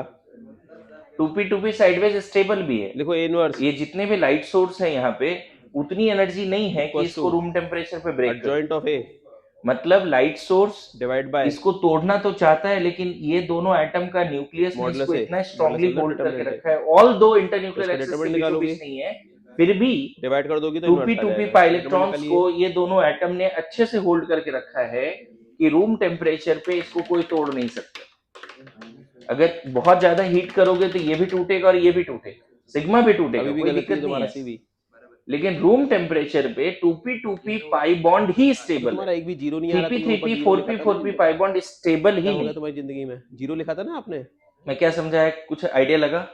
2p साइडवेज स्टेबल भी है। लिखो ए इनवर्स ये जितने भी लाइट सोर्स है यहाँ पे उतनी एनर्जी नहीं है कि इक्वल्स इसको टू रूम टेम्परेचर पे ब्रेक करे। एडजॉइंट ऑफ ए मतलब लाइट सोर्स डिवाइड बाय इसको तोड़ना तो चाहता है, लेकिन ये दोनों एटम का न्यूक्लियस ने मॉडुलस इसको ए, इतना मॉडुलस स्ट्रांगली मतलब होल्ड करके डिटरमिनेंट है, रखा है, ऑल दो तो इंटरन्यूक्लियर इसका एक्सिस के डिटरमिनेंट बीचों निकालोगे, बीच नहीं है, फिर भी डिवाइड कर दोगी तो 2p इनवर्स आ 2p जाएगा। पाई डिटरमिनेंट इलेक्ट्रॉन्स निकालिए। को ये दोनों एटम ने अच्छे से होल्ड करके रखा है कि रूम टेम्परेचर पे इसको कोई तोड़ नहीं सकता। अगर बहुत ज्यादा हीट करोगे तो ये भी टूटेगा और ये भी टूटेगा, सिग्मा भी टूटेगा, अभी भी कोई गलत दिक्कत है नहीं तुम्हारा है। सीबी, लेकिन रूम टेम्परेचर पे 2p पाई बॉन्ड ही स्टेबल तुम्हारा है। एक भी जीरो नहीं आ रहा, तुमने ऊपर 3p जीरो लिखा था ना। 4p पाई बॉन्ड स्टेबल ही क्या हो गया नहीं। तुम्हारी जिंदगी में? जीरो लिखा था ना आपने। मैं क्या समझाया, कुछ आइडिया लगा?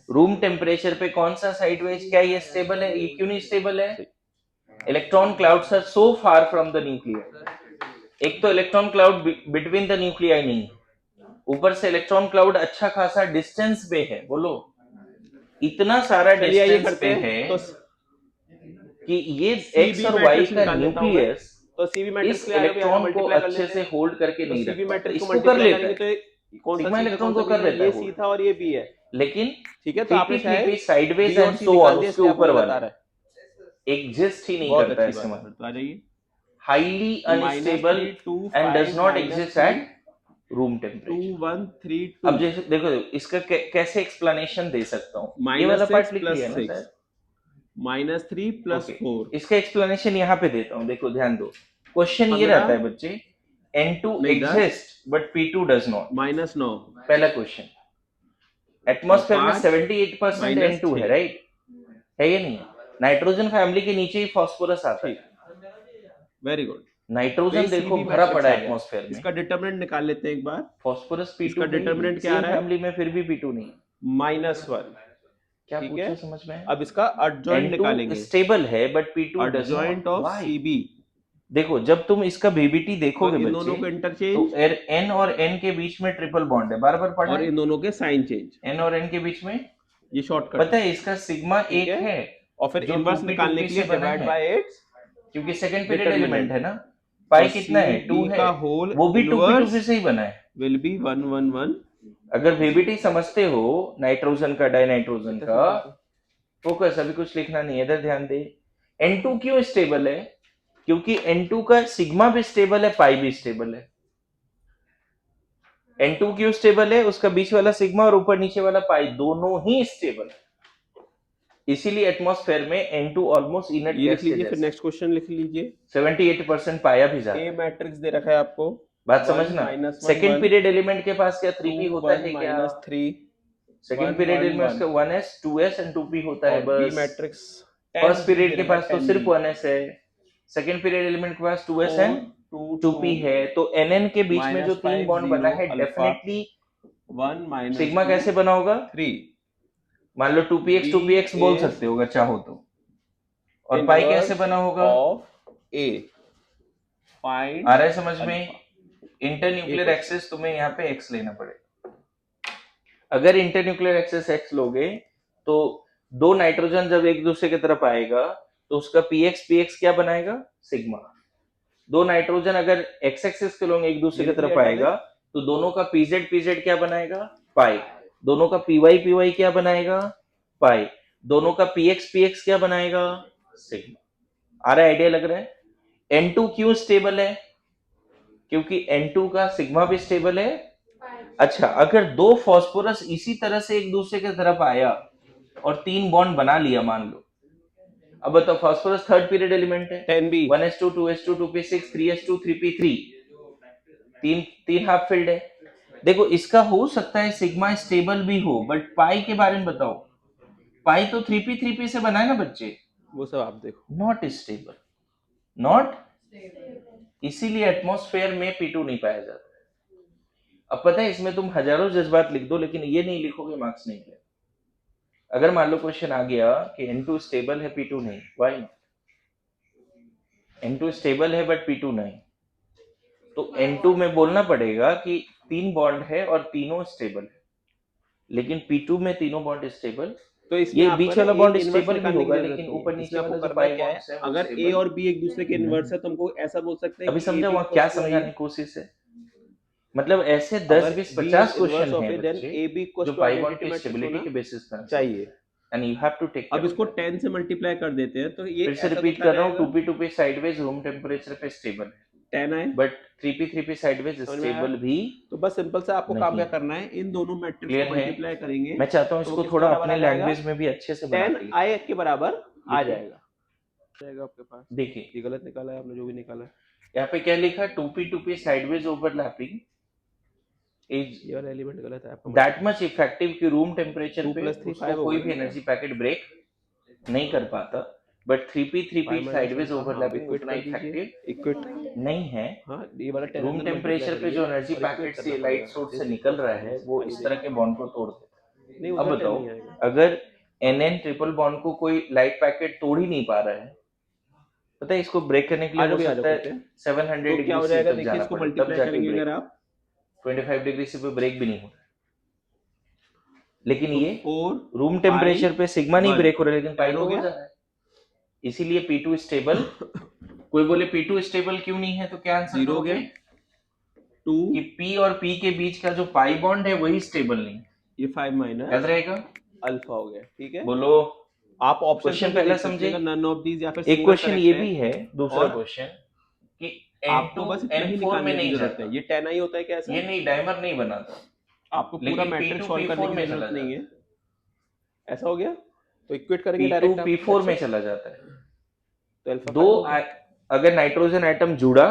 रूम टेम्परेचर पे कौन सा साइडवेज, क्या ये स्टेबल है? ये क्यों नहीं स्टेबल है? Electron clouds are so far from the nuclear. एक तो electron cloud between the nuclei नहीं, ऊपर से इलेक्ट्रॉन क्लाउड अच्छा खासा डिस्टेंस पे है। बोलो, इतना सारा चलिए ये डिस्टेंस करते पे हैं है तो कि ये एक्स सीबी और वाई मैट्रिक्स का निकाल लेता हूं मैं। न्यूक्लियस तो सीबी मैट्रिक्स इस के लिए आगे इलेक्ट्रॉन को मल्टीप्लाई कर अच्छे लेते से हैं। होल्ड करके तो नहीं सीबी रखता, मैट्रिक्स को इसको कर मल्टीप्लाई लेता करेंगे है। तो कौन सा सिग्मा सी था, इलेक्ट्रॉन कौन सा को कर बी था? लेता ये है सी होल्ड, था और ये बी है, लेकिन ठीक है। तो आपने 3p शायद साइडवेज बी और एंड सी सो निकाल ऑन दिया, उसके इसलिए आपको ऊपर गलत आ वाले रहा है। एग्जिस्ट ही नहीं बहुत करता है अच्छी इसका बात है, मतलब, तो आ जाइए। Highly unstable -3 2 and does 5 not exist -3 at room temperature. 2132 अब जैसे देखो इसका कैसे एक्सप्लेनेशन दे सकता हूँ, ये वाला -6 पार्ट लिख + लिया ना 6 सर। -3 + ओके, 4 इसका एक्सप्लेनेशन यहाँ पे देता हूँ, देखो ध्यान दो। क्वेश्चन ये 15 रहता है बच्चे, N2 नहीं 10 exist but P2 does not. -9 पहला क्वेश्चन, और एटमॉस्फेयर में 5 78% N2 है, -3 राइट? है ये नहीं है? नाइट्रोजन फैमिली के नीचे ही फास्फोरस आता है। ठीक, वेरी गुड। तो नाइट्रोजन ये देखो सीबी भरा मैट्रिक्स पड़ा आ है गया। एटमॉस्फेयर में। इसका डिटरमिनेंट निकाल लेते हैं एक बार। फास्फोरस इसका P2 डिटरमिनेंट क्या आ सेम रहा है? फैमिली में फिर भी P2 नहीं। -1 क्या ठीक पूछा है। समझ में? अब इसका adjoint N2 निकालेंगे, स्टेबल है but P2 does not. adjoint of why? CB देखो जब तुम इसका बीबीटी और देखोगे इन बच्चे, दोनों को तो इंटरचेंज N और N के बीच में ट्रिपल बॉन्ड है, बार बार पढ़ा और है। इन दोनों के साइन चेंज, N और N के बीच में ये शॉर्टकट पता है इसका सिग्मा ठीक एक है, और फिर जो इनवर्स 2p निकालने के लिए से बना डिवाइड है, बाय 8 क्योंकि सेकंड पीरियड एलिमेंट डिटरमिनेंट है ना। पाई और कितना है? 2 CB है, का होल वो भी 2p इनवर्स से ही बना है। Will be 1 1 1। अगर वीबीटी समझते हो नाइट्रोजन का, डाइनाइट्रोजन कितना का, सिंपल था। फोकस, अभी कुछ लिखना नहीं है, इधर ध्यान दे। N2 क्यों स्टेबल है? क्योंकि N2 का सिग्मा भी स्टेबल है, पाई भी स्टेबल है। N2 क्यों स्टेबल है? उसका बीच वाला सिग्मा और ऊपर नीचे वाला पाई दोनों ही स्टेबल है, इसीलिए एटमॉस्फेयर में N2 ऑलमोस्ट इनर्ट ये लिख गैस के लीजिए, फिर जैसा। नेक्स्ट क्वेश्चन लिख लीजिए। 78% पाया भी जाता ए है। मैट्रिक्स दे रखा है आपको, बात 1 समझना, -1 सेकंड 1 पीरियड एलिमेंट के पास क्या 3p 2 होता 1 है क्या? -3 सेकंड 1 पीरियड 1 एलिमेंट्स 1 का 1s 2s एंड 2p होता है और बी बस। मैट्रिक्स फर्स्ट 10b पीरियड दे के रखा है, पास तो 10b सिर्फ 1s है, सेकंड पीरियड एलिमेंट के पास 2s 4 एंड 2 2p 2 है, तो nn के बीच में जो तीन -5 बॉन्ड बना 0 है, अल्फा डेफिनेटली 1 सिग्मा -2 कैसे बना होगा? 3 मान लो 2px B 2px बोल is सकते हो अगर चाहो तो। और पाई कैसे inverse बना होगा? of A find आ रहा है समझ में? alpha इंटरन्यूक्लियर A एक्सेस तुम्हें यहाँ पे x लेना पड़ेगा। अगर इंटरन्यूक्लियर एक्सेस x लोगे तो दो नाइट्रोजन जब एक दूसरे की तरफ आएगा तो उसका px क्या बनाएगा? सिग्मा। दो नाइट्रोजन अगर x एक्सिस के लोग एक दूसरे ये की तरफ लिख लिया आएगा तो दोनों का pz क्या बनाएगा? पाई। दोनों का py क्या बनाएगा? पाई। दोनों का px क्या बनाएगा? सिग्मा। आ रहा है आइडिया लग रहा है? N2 क्यों स्टेबल है? क्योंकि N2 का सिग्मा भी स्टेबल है। अच्छा, अगर दो फास्फोरस इसी तरह से एक दूसरे की तरफ आया और तीन बॉन्ड बना लिया मान लो, अब बताओ फास्फोरस थर्ड पीरियड एलिमेंट है, 10b 1s2 2s2 2p6 3s2 3p3, तीन तीन हाफ फील्ड है। देखो इसका हो सकता है सिग्मा स्टेबल भी हो, बट पाई के बारे में बताओ। पाई तो 3p से बना है ना बच्चे, वो सब आप देखो। नॉट स्टेबल, नॉट, इसीलिए एटमॉस्फेयर में P2 नहीं पाया जाता। अब पता है इसमें तुम हजारों जज्बात लिख दो लेकिन ये नहीं लिखोगे, मार्क्स नहीं मिलेगा। अगर मान लो क्वेश्चन आ गया कि N2 स्टेबल है P2 नहीं, व्हाई नॉट? N2 स्टेबल है बट P2 नहीं, तो N2 में बोलना पड़ेगा कि तीन बॉन्ड है और तीनों स्टेबल है, लेकिन P2 में तीनों बॉन्ड स्टेबल, तो इसमें ये आपको बीच ना वाला एक बॉन्ड इनवर्स स्टेबल भी निकालने की होगा, जरूरत लेकिन नहीं ऊपर है। नीचे इसमें आपको वाला जो करना पाई क्या है, बॉन्ड्स है वो अगर A स्टेबल। और B एक दूसरे के इनवर्स है तो हमको ऐसा बोल सकते हैं अभी कि समझा AB वहां equals क्या to समझाने की कोशिश है? मतलब ऐसे 10 अगर 20 B 50 is question inverse of हैं A then बच्चे AB equals जो to पाई बॉन्ड identity की matrix स्टेबिलिटी होना के बेसिस पर चाहिए। And you have to take अब केयर इसको ऑफ दैट। 10 से मल्टीप्लाई कर देते हैं तो ये फिर से ऐसा रिपीट होता कर रहा हूँ, रहेगा 2p साइडवेज रूम टेम्परेचर पे स्टेबल है, 10 आए, बट 3p साइडवेज समझ में आया? स्टेबल भी तो बस सिंपल सा आपको काम नहीं। क्या करना है, इन दोनों मैट्रिक्स क्लियर को है? मल्टीप्लाई करेंगे मैं चाहता हूँ तो वो इसको किसके थोड़ा बराबर अपने आ जाएगा, लैंग्वेज में भी अच्छे से बना 10 के I के बराबर आ लिखिए। जाएगा आपके पास। देखिए ये गलत निकाला है आपने, जो भी निकाला है। यहाँ पे क्या लिखा? 2p साइडवेज ओवरलैपिंग इज ये वाला एलिमेंट गलत है आपका, दैट मच इफेक्टिव कि रूम टेम्परेचर 2 पे + 3 उसको 5 हो कोई गया भी ना? एनर्जी पैकेट ब्रेक नहीं कर पाता, बट 3p 5 - साइडवेज अल्फा, हाँ, ओवरलैपिंग इक्वेट उतना कर दीजिए, इफेक्टिव इक्वेट, नहीं है। हाँ ये वाला 10 रूम अंदर मल्टीप्लाई टेम्परेचर पे करिए जो एनर्जी और इक्वेट पैकेट करना से पड़ेगा। लाइट सोर्स से दिस निकल इक्वल्स रहा टू है दिस, वो आइए इस तरह के देखिए। बॉन्ड को तोड़ देता है। नहीं अब उधर 10 बताओ नहीं आएगा। अगर NN ट्रिपल बॉन्ड को कोई लाइट पैकेट तोड़ ही नहीं पा रहा है, पता है इसको ब्रेक करने के लिए आ जाओ हो भैया, आ जाओ सकता करते है हैं। 700 तो क्या हो डिग्री से जाएगा, तक देखिए जाना इसको पड़े तब मल्टीप्लाई जाके करेंगे ब्रेक। अगर आप 25 डिग्री से भी ब्रेक भी नहीं हो रहा, लेकिन तो ये 4 रूम टेम्परेचर पे सिग्मा नहीं 1 ब्रेक हो रहा है, लेकिन पाई हो तो हो गया। जा रहा है, इसीलिए P2 स्टेबल। कोई बोले P2 स्टेबल क्यों नहीं है, तो क्या आंसर 0 हो गया, करोगे 2 कि P और P के बीच का जो पाई बॉन्ड है वही स्टेबल नहीं है। ये 5 याद - रहेगा? अल्फा हो गया, ठीक है। बोलो। आप ऑप्शन क्वेश्चन से भी पहला देख सकते समझे? हैं, नन ऑफ दीज या फिर एक सिंगल क्वेश्चन करेक्ट ये है। भी है, दूसरा और क्वेश्चन कि आपको बस इतना ही N2 N4 में निकालने की नहीं जरूरत जाता, है। ये 10i होता है क्या ऐसा? ये नहीं डाइमर नहीं बनाता, आपको पूरा लेकिन मैट्रिक्स P2 सॉल्व करने P4 की में जरूरत चला नहीं जाता है। ऐसा हो गया तो इक्वेट करेंगे है, P2 डायरेक्ट आप। P4 में चला जाता है। तो अल्फा दो 5 हो गया। अगर नाइट्रोजन एटम जुड़ा,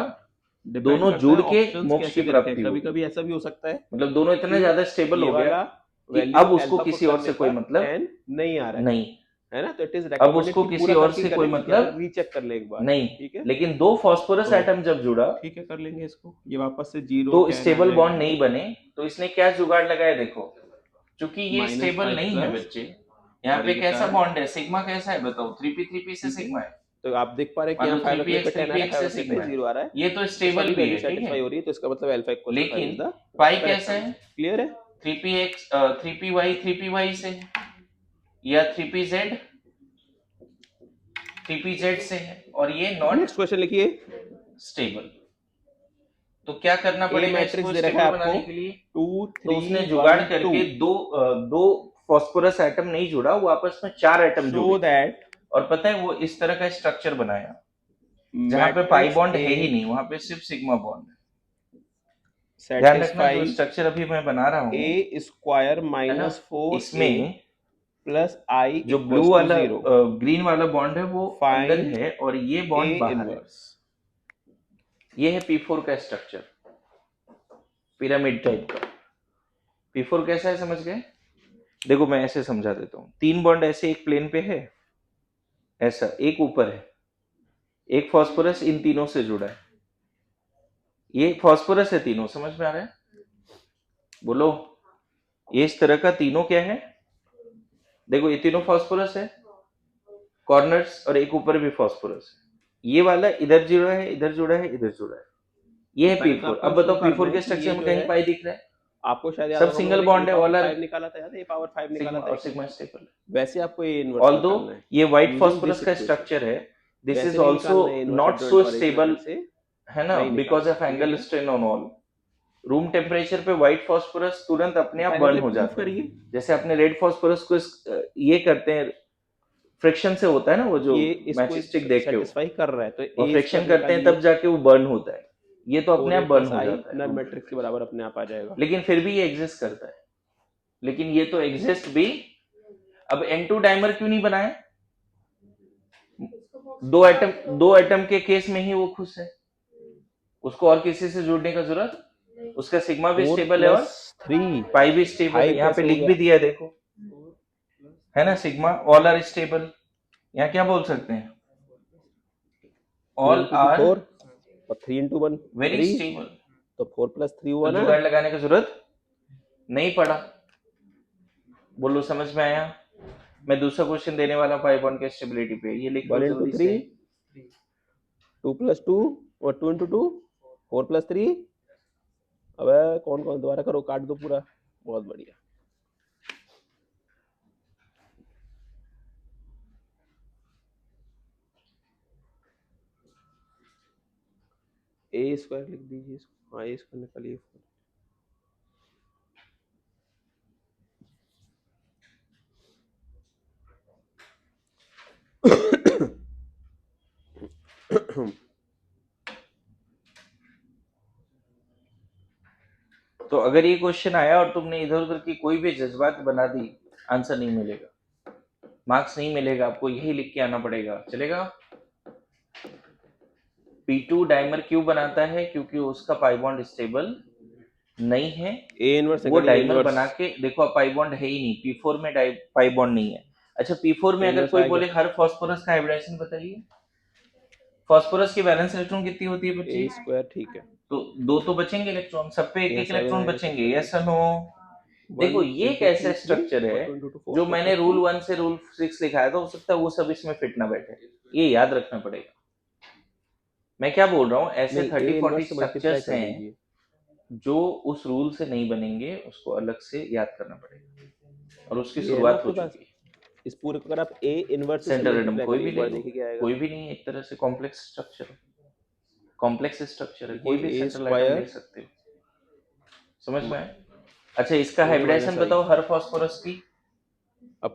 डिपेंड दोनों करता जुड़ है के ऑप्शंस मोक्ष की कैसे दे रखे हैं। प्राप्ति कभी होगी, कभी ऐसा भी हो सकता है मतलब दोनों इतना कि ज्यादा स्टेबल ये हो गया वाला कि वैल्यू अब उसको अल्फा पुट किसी और करने से कोई पर मतलब 10 नहीं आ रहा नहीं, है ना। तो इट इज अब रिकमेंडेड उसको कि किसी पूरा और करके से कोई करें या मतलब रीचेक कर ले एक बार। नहीं। ठीक है, लेकिन दो फास्फोरस तो एटम जब जुड़ा, ठीक है कर लेंगे इसको। ये वापस से 0 दो 10 आ स्टेबल जाएगा। बॉन्ड नहीं बने, तो इसने क्या जुगाड़ लगाया देखो, क्योंकि ये स्टेबल -5 नहीं है प्लस बच्चे, यहाँ और पे ये कैसा बता बॉन्ड है, सिग्मा कैसा है बताओ, 3p से ठीक है। सिग्मा है, तो आप देख पा रहे हैं कि मान यहाँ लो 5 रखने पे 10 आ रहा है, 3px 5 से रखने सिग्मा पे है, 0 आ रहा है। ये तो तो स्टेबल सभी भी वैल्यू है, ठीक सेटिस्फाई है। हो रही है, तो इसका मतलब अल्फा इक्वल टू 5 इज लेकिन द पाई करेक्ट कैसा है, आंसर। क्लियर है? 3py से है, या 3pz से है, और ये नॉट नेक्स्ट क्वेश्चन लिखिए। स्टेबल। तो क्या करना ए पड़ेगा मैट्रिक्स इसको दे रखा स्टेबल है आपको बनाने के लिए, 2 तो उसने 3 जुगाड़ 1 2 करके दो फास्फोरस एटम नहीं जुड़ा, वो आपस में 4 एटम सो जुड़े, दैट और पता है वो इस तरह का स्ट्रक्चर बनाया जहां पे पाई मैट्रिक्स बॉन्ड ए है ही नहीं, वहां पे सिर्फ सिग्मा बॉन्ड है। ध्यान रखना जो सेटिस्फाई स्ट्रक्चर अभी मैं बना रहा हूँ, ए स्क्वायर है ना, -4a इसमें प्लस आई जो ब्लू इक्वल्स टू वाला 0। ग्रीन वाला बॉन्ड है वो अंदर फाइंड है और ये ए बॉन्ड बाहर है। इनवर्स। ये है P4 का स्ट्रक्चर, पिरामिड टाइप का। P4 कैसा है समझ गए? देखो मैं ऐसे समझा देता हूँ, 3 बॉन्ड ऐसे एक प्लेन पे है, ऐसा एक ऊपर है, एक फास्फोरस इन तीनों से जुड़ा है, ये फास्फोरस है, तीनों समझ में आ रहा है? बोलो, ये इस तरह का तीनों क्या है, देखो ये तीनों फास्फोरस है, कॉर्नर्स, और एक ऊपर भी फास्फोरस है, ये वाला इधर जुड़ा है, इधर जुड़ा है, इधर जुड़ा है, ये है पहले तो P4। आपको अब शो बताओ करना P4 है के कि स्ट्रक्चर ये में जो कहीं है, पाई दिख रहा है? आपको शायद याद सब होगा सिंगल हमने बॉन्ड ए है, ऑल पावर आर 5 निकाला था, याद है? ए पावर 5 निकाला सिग्मा, था और एक। Sigma stable. वैसे आपको ए इनवर्स ऑल्दो निकालना है ये व्हाइट यूजिंग फास्फोरस दिस का इक्वेशन। स्ट्रक्चर है, दिस वैसे इज नहीं ऑल्सो निकालना है inverse not of so don't worry, इस स्टेबल, मेथड से है ना, नहीं बिकॉज निकालना। ऑफ ठीक है एंगल क्या? Strain on all. Room temperature पे व्हाइट फास्फोरस तुरंत अपने आप पहले तो बर्न ये हो प्रूफ जाते करिए हैं, जैसे अपने रेड फास्फोरस को ये करते हैं, फ्रिक्शन से होता है ना, वो जो ये इसको मैच स्टिक देख के हो, सेटिस्फाई कर रहा है, तो और ए फ्रिक्शन स्क्वायर करते हैं निकालिए। तब जाके वो बर्न होता है, ये तो अपने 4a आप बर्न प्लस हो आई जाता है नर room मैट्रिक्स के बराबर अपने आप आ जाएगा। लेकिन फिर भी ये एग्जिस्ट करता है, लेकिन ये तो एग्जिस्ट भी। अब N2 डाइमर क्यों नहीं बनाए? दो एटम के केस में ही वो खुश है, उसको और किसी से जुड़ने का जरूरत, उसका सिग्मा भी 4 स्टेबल है और प्लस 3 पाई भी स्टेबल है, 5 यहाँ पे कैसे हो लिख गया? भी दिया है देखो, है ना, सिग्मा ऑल आर स्टेबल, यहाँ क्या बोल सकते हैं, 2 ऑल into 2 आर 4 और 3 into 1 वेरी 3, स्टेबल। तो 4 प्लस 3 तो हुआ ना। जुगाड़ लगाने की जरूरत नहीं पड़ा। बोलो समझ में आया? मैं दूसरा क्वेश्चन देने वाला पाई बॉन्ड के स्टेबिलिटी पे, ये लिख लो 1 into जल्दी 3 से। 2 plus 2 और 2 into 2 4 plus 3। अबे कौन कौन, दोबारा करो, काट दो पूरा। बहुत बढ़िया। ए स्क्वायर लिख दीजिए इसको। हाँ, ए स्क्वायर निकालिए। तो अगर ये क्वेश्चन आया और तुमने इधर उधर की कोई भी जज्बात बना दी, आंसर नहीं मिलेगा, मार्क्स नहीं मिलेगा, आपको यही लिख के आना पड़ेगा, चलेगा? P2 डाइमर क्यों बनाता है? क्योंकि उसका पाई बॉन्ड स्टेबल नहीं है, ए इनवर्स वो डाइमर बना के देखो, अब पाई बॉन्ड है ही नहीं, P4 में पाई बॉन्ड नहीं है। अच्छा P4 में अगर कोई बोले हर फास्फोरस का हाइब्रिडाइजेशन बताइए, फास्फोरस की वैलेंस इलेक्ट्रॉन कितनी होती है बच्ची? ए स्क्वायर, ठीक है। तो 2 तो बचेंगे इलेक्ट्रॉन, सब पे एक यहाँ एक 7 इलेक्ट्रॉन आएगा, बचेंगे, सब यस और नो? देखो ये एक ऐसा स्ट्रक्चर है जो मैंने रूल 1 से रूल 6 लिखाया था, हो सकता है वो सब इसमें फिट ना बैठे, ये याद रखना पड़ेगा। मैं क्या बोल रहा हूँ, ऐसे 30-40 स्ट्रक्चर्स हैं जो उस रूल से नहीं बनेंगे, उसको अलग से याद करना पड़ेगा, और उसकी शुरुआत हो चुकी है। इस पूरे को अगर आप ए इनवर्स से सेंटर एटम मल्टीप्लाई कोई करिए, भी एक बार ले लो, देखिए क्या आएगा। कोई भी नहीं है, एक तरह से कॉम्प्लेक्स स्ट्रक्चर, कॉम्प्लेक्स स्ट्रक्चर है, कोई भी ये सेंट्रल स्क्वायर एटम ले सकते हो, समझ में आया? अच्छा इसका 4 हाइब्रिडाइजेशन minus I। बताओ हर फास्फोरस की, अब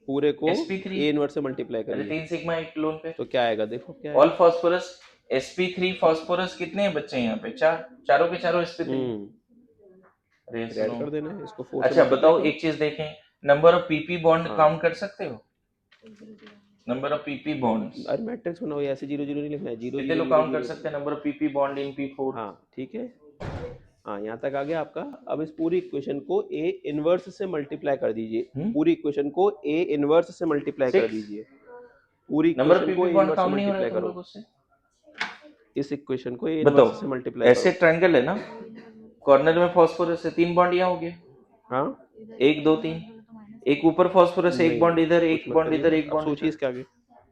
पूरे को sp3 ए इनवर्स से मल्टीप्लाई अरे करिए 3 सिग्मा एक लोन पे, तो क्या आएगा, देखो क्या ऑल आएगा। फास्फोरस sp3 फास्फोरस कितने हैं बच्चे यहाँ पे? चार, चारों के चारों sp3। अरे ऐड सुनो, कर देना है इसको 4 से अच्छा मल्टीप्लाई बताओ करो। एक चीज देखें, नंबर ऑफ पीपी बॉन्ड हाँ। काउंट कर सकते हो? नंबर ऑफ पीपी बॉन्ड्स अरे मैट्रिक्स बनाओ, ऐसे 0 0 नहीं लिखना है, 0 कितने 0 लोग 0 काउंट कर 0। सकते हैं number of PP bond in p4? हाँ ठीक है, हाँ यहाँ तक आ गया आपका। अब इस पूरी इक्वेशन को a इनवर्स से मल्टीप्लाई कर दीजिए, पूरी इक्वेशन को a इनवर्स से मल्टीप्लाई कर 6 दीजिए, पूरी नंबर ऑफ इक्वेशन को पीपी a बॉन्ड इनवर्स से काउंट नहीं हो रहा है मल्टीप्लाई तुम करो, लोगों से? इस इक्वेशन को a बताओ, इनवर्स से मल्टीप्लाई ऐसे करो। ट्रायंगल है ना, कॉर्नर में फास्फोरस है, 3 बॉन्ड यहाँ हो गए, हाँ 1 2 3, एक ऊपर फास्फोरस है, एक नहीं, बॉन्ड इधर, कुछ एक मत बॉन्ड करिए, इधर, बस एक अब बॉन्ड सोचिए इधर, इसके आगे,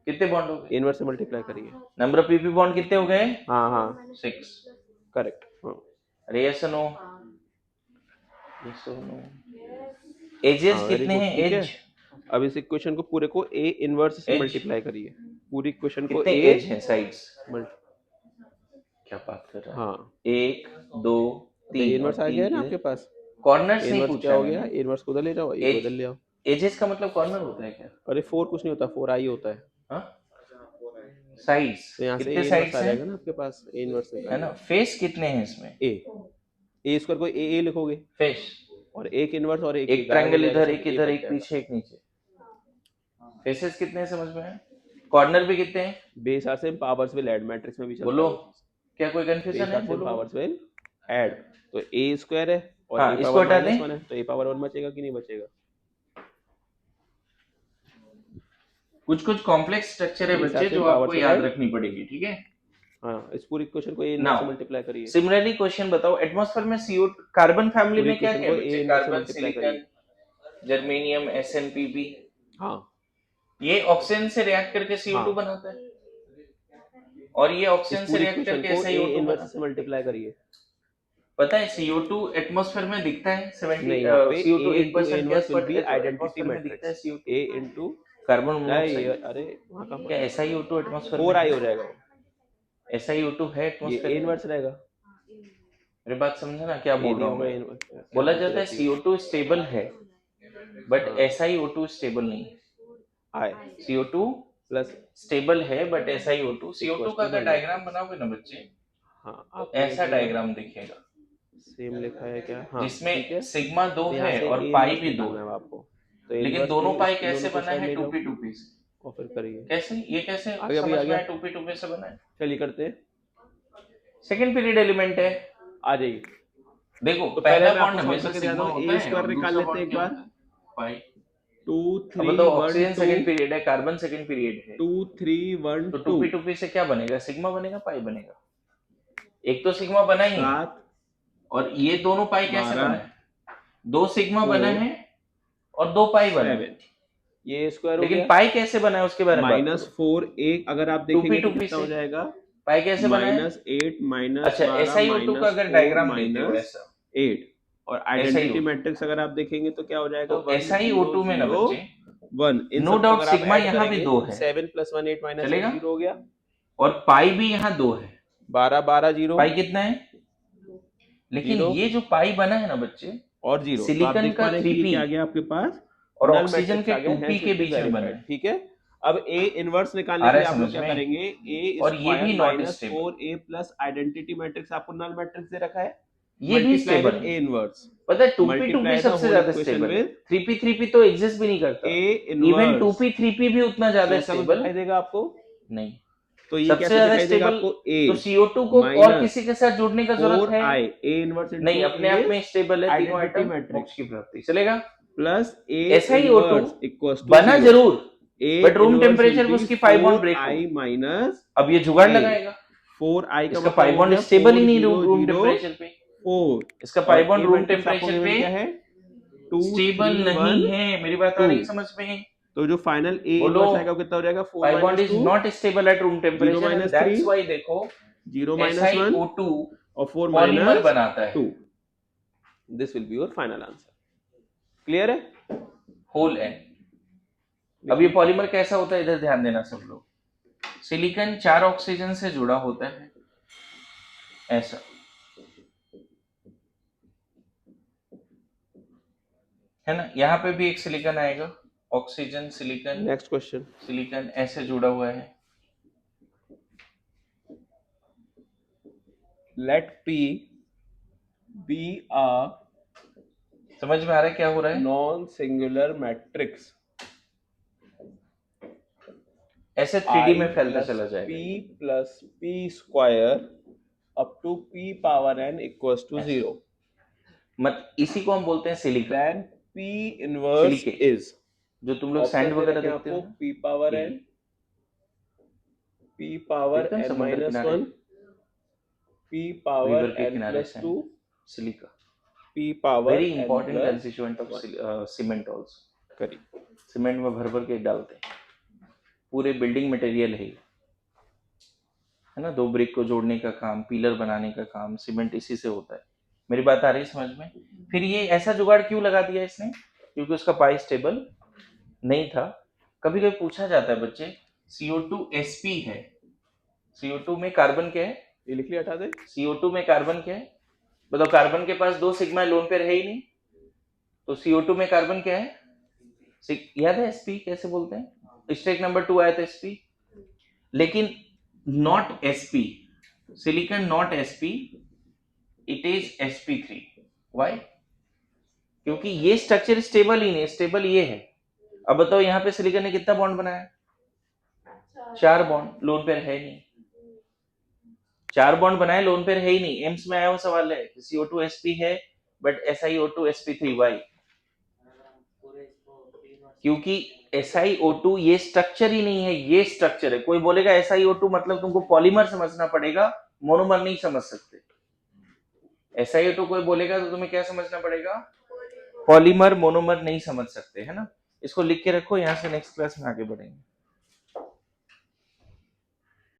कितने बॉन्ड हो गए? इनवर्स से मल्टीप्लाई करिए। नंबर ऑफ पीपी बॉन्ड कितने हो गए? हाँ हाँ 6। करेक्ट। हाँ अरे yes no, yes no, edges हाँ वेरी कितने गुड, हैं? ठीक है। एज, अब इस इक्वेशन को पूरे को a इनवर्स से H? मल्टीप्लाई करिए, पूरी इक्वेशन को कितने a एज हैं साइड्स? क्या बात कर रहा है? हाँ 1 2 तो ये 3 इनवर्स और आ गया है 3 ना इधर। आपके पास, कॉर्नर्स नहीं इनवर्स क्या पूछा हो गया, मैंने। इनवर्स को उधर ले जाओ, ये उधर ले आओ। एजेस का मतलब कॉर्नर होता है क्या? अरे 4 कुछ नहीं होता, 4 आई होता है, हाँ, साइड्स तो यहाँ से कितने a इनवर्स साइड्स आ हैं? जाएगा ना आपके पास, a इनवर्स है ना, फेस कितने हैं इसमें? a स्क्वायर को a लिखोगे, फेस, और एक इनवर्स और एक एक गायब हो ट्रायंगल जाएगा, इधर, सिर्फ एक a इधर, बच एक जाएगा। पीछे, एक नीचे। फेसेस कितने हैं समझ में है? कॉर्नर भी कितने हैं? Base are same, powers will add, matrix में भी चलता बोलो, है वो चीज। क्या कोई कंफ्यूजन बेस है? आर सेम, बोलो। पावर्स विल ऐड, तो a स्क्वायर है और हाँ, a इसको पावर हटा -1 दें। है, तो a पावर 1 बचेगा कि नहीं बचेगा? कुछ कुछ कॉम्प्लेक्स स्ट्रक्चर है बेस आर बच्चे सेम, जो पावर्स आपको विल याद ऐड। रखनी पड़ेगी, ठीक है? हाँ इस पूरी इक्वेशन को a इनवर्स से नाउ मल्टीप्लाई करिए, सिमिलरली क्वेश्चन बताओ, एटमॉस्फेयर में CO कार्बन फैमिली पूरी में क्या इक्वेशन क्या को है a बच्चे? इनवर्स से कार्बन, मल्टीप्लाई सिलिकॉन, करिए। जर्मेनियम, SnPb, हाँ ये ऑक्सीजन से रिएक्ट करके CO2 हाँ, बनाता है, और ये इस ऑक्सीजन से पूरी रिएक्ट इक्वेशन करके को a SiO2 इनवर्स बनाता से है। मल्टीप्लाई करिए। पता है CO2 एटमॉस्फेयर में दिखता है 70, नहीं, यहाँ पे CO2 a into a 1% गैस, inverse will but be identity atmosphere में दिखता है matrix, CO2 a into carbon नहीं, मोनोऑक्साइड। अरे वहाँ का क्या SiO2 एटमॉस्फेयर 4 में आई है? हो जाएगा वो, SiO2 है ये एटमॉस्फेयर a में? इनवर्स रहेगा, मेरी बात समझे ना क्या a बोल नहीं रहा हूँ होगा, मैं? इनवर्स क्या बोला बोलते जाता है रहती हो। CO2 स्टेबल है, बट हाँ SiO2 स्टेबल नहीं है। आई CO2 प्लस स्टेबल है बट SiO2, CO2 इक्वल्स का टू अगर -1। डायग्राम बनाओगे ना बच्चे, हाँ आपने ऐसा जो डायग्राम दिखेगा सेम लिखा है क्या, हाँ ठीक जिसमें है। सिग्मा 2 तो यहाँ है से और a पाई इनवर्स भी 2 निकालना है, है आपको, तो लेकिन इनवर्स दोनों को पाई इन कैसे दोनों को बना साइड है? ले जाओ 2p 2p से। और फिर करिए, कैसे, ये कैसे आ गया भाई, समझ आ में गया, आया 2p 2p से बना है? चलिए करते हैं, सेकंड पीरियड एलिमेंट है। आ जाइए। देखो तो पहले पहला मैं बॉन्ड आपको सॉल्व हमेशा करके सिग्मा दिखाता हूँ, होता ए है स्क्वायर और निकाल दूसरा लेते हैं बॉन्ड एक क्या बार, होता है? पाई। 2 अब 3 बताओ, 1 ऑक्सीजन 2, सेकंड पीरियड है, कार्बन सेकंड पीरियड है, 2 3 1 तो 2, 2p 2p से क्या बनेगा? सिग्मा बनेगा, पाई बनेगा? एक तो सिग्मा बना ही है, 7 और ये दोनों पाई कैसे 12 बना है? 2 सिग्मा बना 4 है और 2 पाई बना है, 7, ये स्क्वायर हो लेकिन गया, पाई कैसे बना है उसके बारे में बात करो। -4 एक अगर आप 2p देखेंगे तो 2p कितना हो से जाएगा, पाई कैसे बना है? -8 अच्छा, -12 SiO2 का अगर -4 डायग्राम लेते हो ऐसा, -8, और आइडेंटिटी SiO2, मैट्रिक्स अगर आप देखेंगे तो क्या हो जाएगा, तो 1 0 SiO2 में ना 0 बच्चे, 1, इन नो सबको डाउट अगर आप सिग्मा ऐड यहाँ भी करेंगे 2 तो है, 7 + 1 8 -1 चलेगा? 0 हो गया, और पाई भी यहाँ 2 है, 12 12 0, पाई कितना है? लेकिन 0 ये जो पाई बना है ना बच्चे, और 0, तो आप सिलिकॉन देख का पा रहे हैं कि ये 3p क्या आ गया आपके पास, और नल ऑक्सीजन मैट्रिक्स के आ गया, 2p hence के it is बीच में बना verified, है। ठीक है। अब a इनवर्स निकालने आ के रहा लिए है आप लोग समझ क्या में? करेंगे, a और ये भी square not stable, -4a plus identity matrix आपको नल मैट्रिक्स दे रखा है, ये भी मल्टीप्लाई स्टेबल विद है। a इनवर्स, पता है 2p 2p मल्टीप्लाई द सबसे होल ज्यादा इक्वेशन स्टेबल है, विद 3p 3p तो एग्जिस्ट भी नहीं करता, a even inverse, 2p 3p भी उतना ज्यादा ऐसा कुछ स्टेबल दिखाई देगा आपको, नहीं। तो ये सबसे कैसे ज्यादा दिखाई देगा स्टेबल आपको, a तो CO2 को और किसी के साथ जोड़ने का जरूरत है 4i, a इनवर्स नहीं, इनटू अपने आप में स्टेबल है, तीनों आइडेंटिटी आइटम, मैट्रिक्स मोक्ष की प्राप्ति, चलेगा? Plus a SiO2 inverse equals to बना 0, जरूर, a but room inverse temperature will पे बी उसकी 5 बॉन्ड ब्रेक 4i हो, माइनस अब ये जुगाड़ a, लगाएगा, 4i का इसका मतलब 5 हो बॉन्ड गया स्टेबल ही 4 नहीं 0 रूम 0 टेम्परेचर पे, 4, इसका और 5 बॉन्ड a रूम मैट्रिक्स आपको टेम्परेचर गिवन पे क्या है, 2 स्टेबल 3 नहीं 1 है, मेरी बात आ रही 2, समझ में? तो जो फाइनल a बोलो, इनवर्स आएगा वो कितना हो जाएगा, 4 5 bond is 2 not stable at room 0 temperature and 3 that's why देखो 0 1 SiO2 और 4 पॉलीमर बनाता है, 2, this will be your final answer, clear है? Whole end. अब ये पॉलीमर कैसा होता है, इधर ध्यान देना सब लोग। सिलिकॉन 4 ऑक्सीजन से जुड़ा होता है ऐसा, है ना, यहाँ पे भी एक सिलिकॉन आएगा, oxygen silicon, next question, silicon ऐसे जुड़ा हुआ है, let P be a समझ में आ रहा है क्या हो रहा है? नॉन सिंगुलर मैट्रिक्स ऐसे 3D में I फैलता plus चला जाएगा। P plus P square up to P power n equals to 0. मत इसी को हम बोलते हैं silica, Then P inverse सिलिके, is जो तुम लोग सैंड ऑप्शन वगैरह देने देखते हो आपको ना, P power यही। n, P power देखते हैं n समुद्र minus किनारे 1, P power रिवर के n किनारे plus sand, 2, silica, P power very n important plus constituent of cement also. करिए। सीमेंट में भर भर के डालते हैं, पूरे बिल्डिंग मटेरियल है ना, 2 ब्रिक को जोड़ने का काम, पिलर बनाने का काम, सीमेंट इसी से होता है। मेरी बात आ रही है समझ में? फिर ये ऐसा जुगाड़ क्यों लगा दिया इसने? क्योंकि उसका पाई स्टेबल नहीं था। कभी कभी पूछा जाता है बच्चे, CO2 sp है, CO2 में कार्बन क्या है? ये लिख लिया, हटा दे। CO2 में कार्बन क्या है? बताओ, कार्बन के पास 2 सिग्मा लोन पेयर है ही नहीं, तो CO2 में कार्बन क्या है? याद है sp कैसे बोलते हैं? स्टेक नंबर 2 आया था sp, लेकिन not sp, silicon not sp, it is sp3। Why? क्योंकि ये स्ट्रक्चर स्टेबल ही नहीं, स्टेबल ये है। अब बताओ यहाँ पे सिलिकॉन ने कितना बॉन्ड बनाया? 4 बॉन्ड, लोन पेयर है नहीं। 4 बॉन्ड बनाए, लोन पेयर है ही नहीं। एम्स में आया हुआ सवाल है, CO2 sp है बट SiO2 sp3, व्हाई? क्योंकि SiO2 ये स्ट्रक्चर ही नहीं है, ये स्ट्रक्चर है। कोई बोलेगा SiO2 मतलब तुमको पॉलीमर समझना पड़ेगा, मोनोमर नहीं समझ सकते। SiO2 कोई बोलेगा तो तुम्हें क्या समझना पड़ेगा? पॉलीमर, मोनोमर नहीं समझ सकते, है ना। इसको लिख के रखो, यहाँ से नेक्स्ट क्लास में आगे बढ़ेंगे।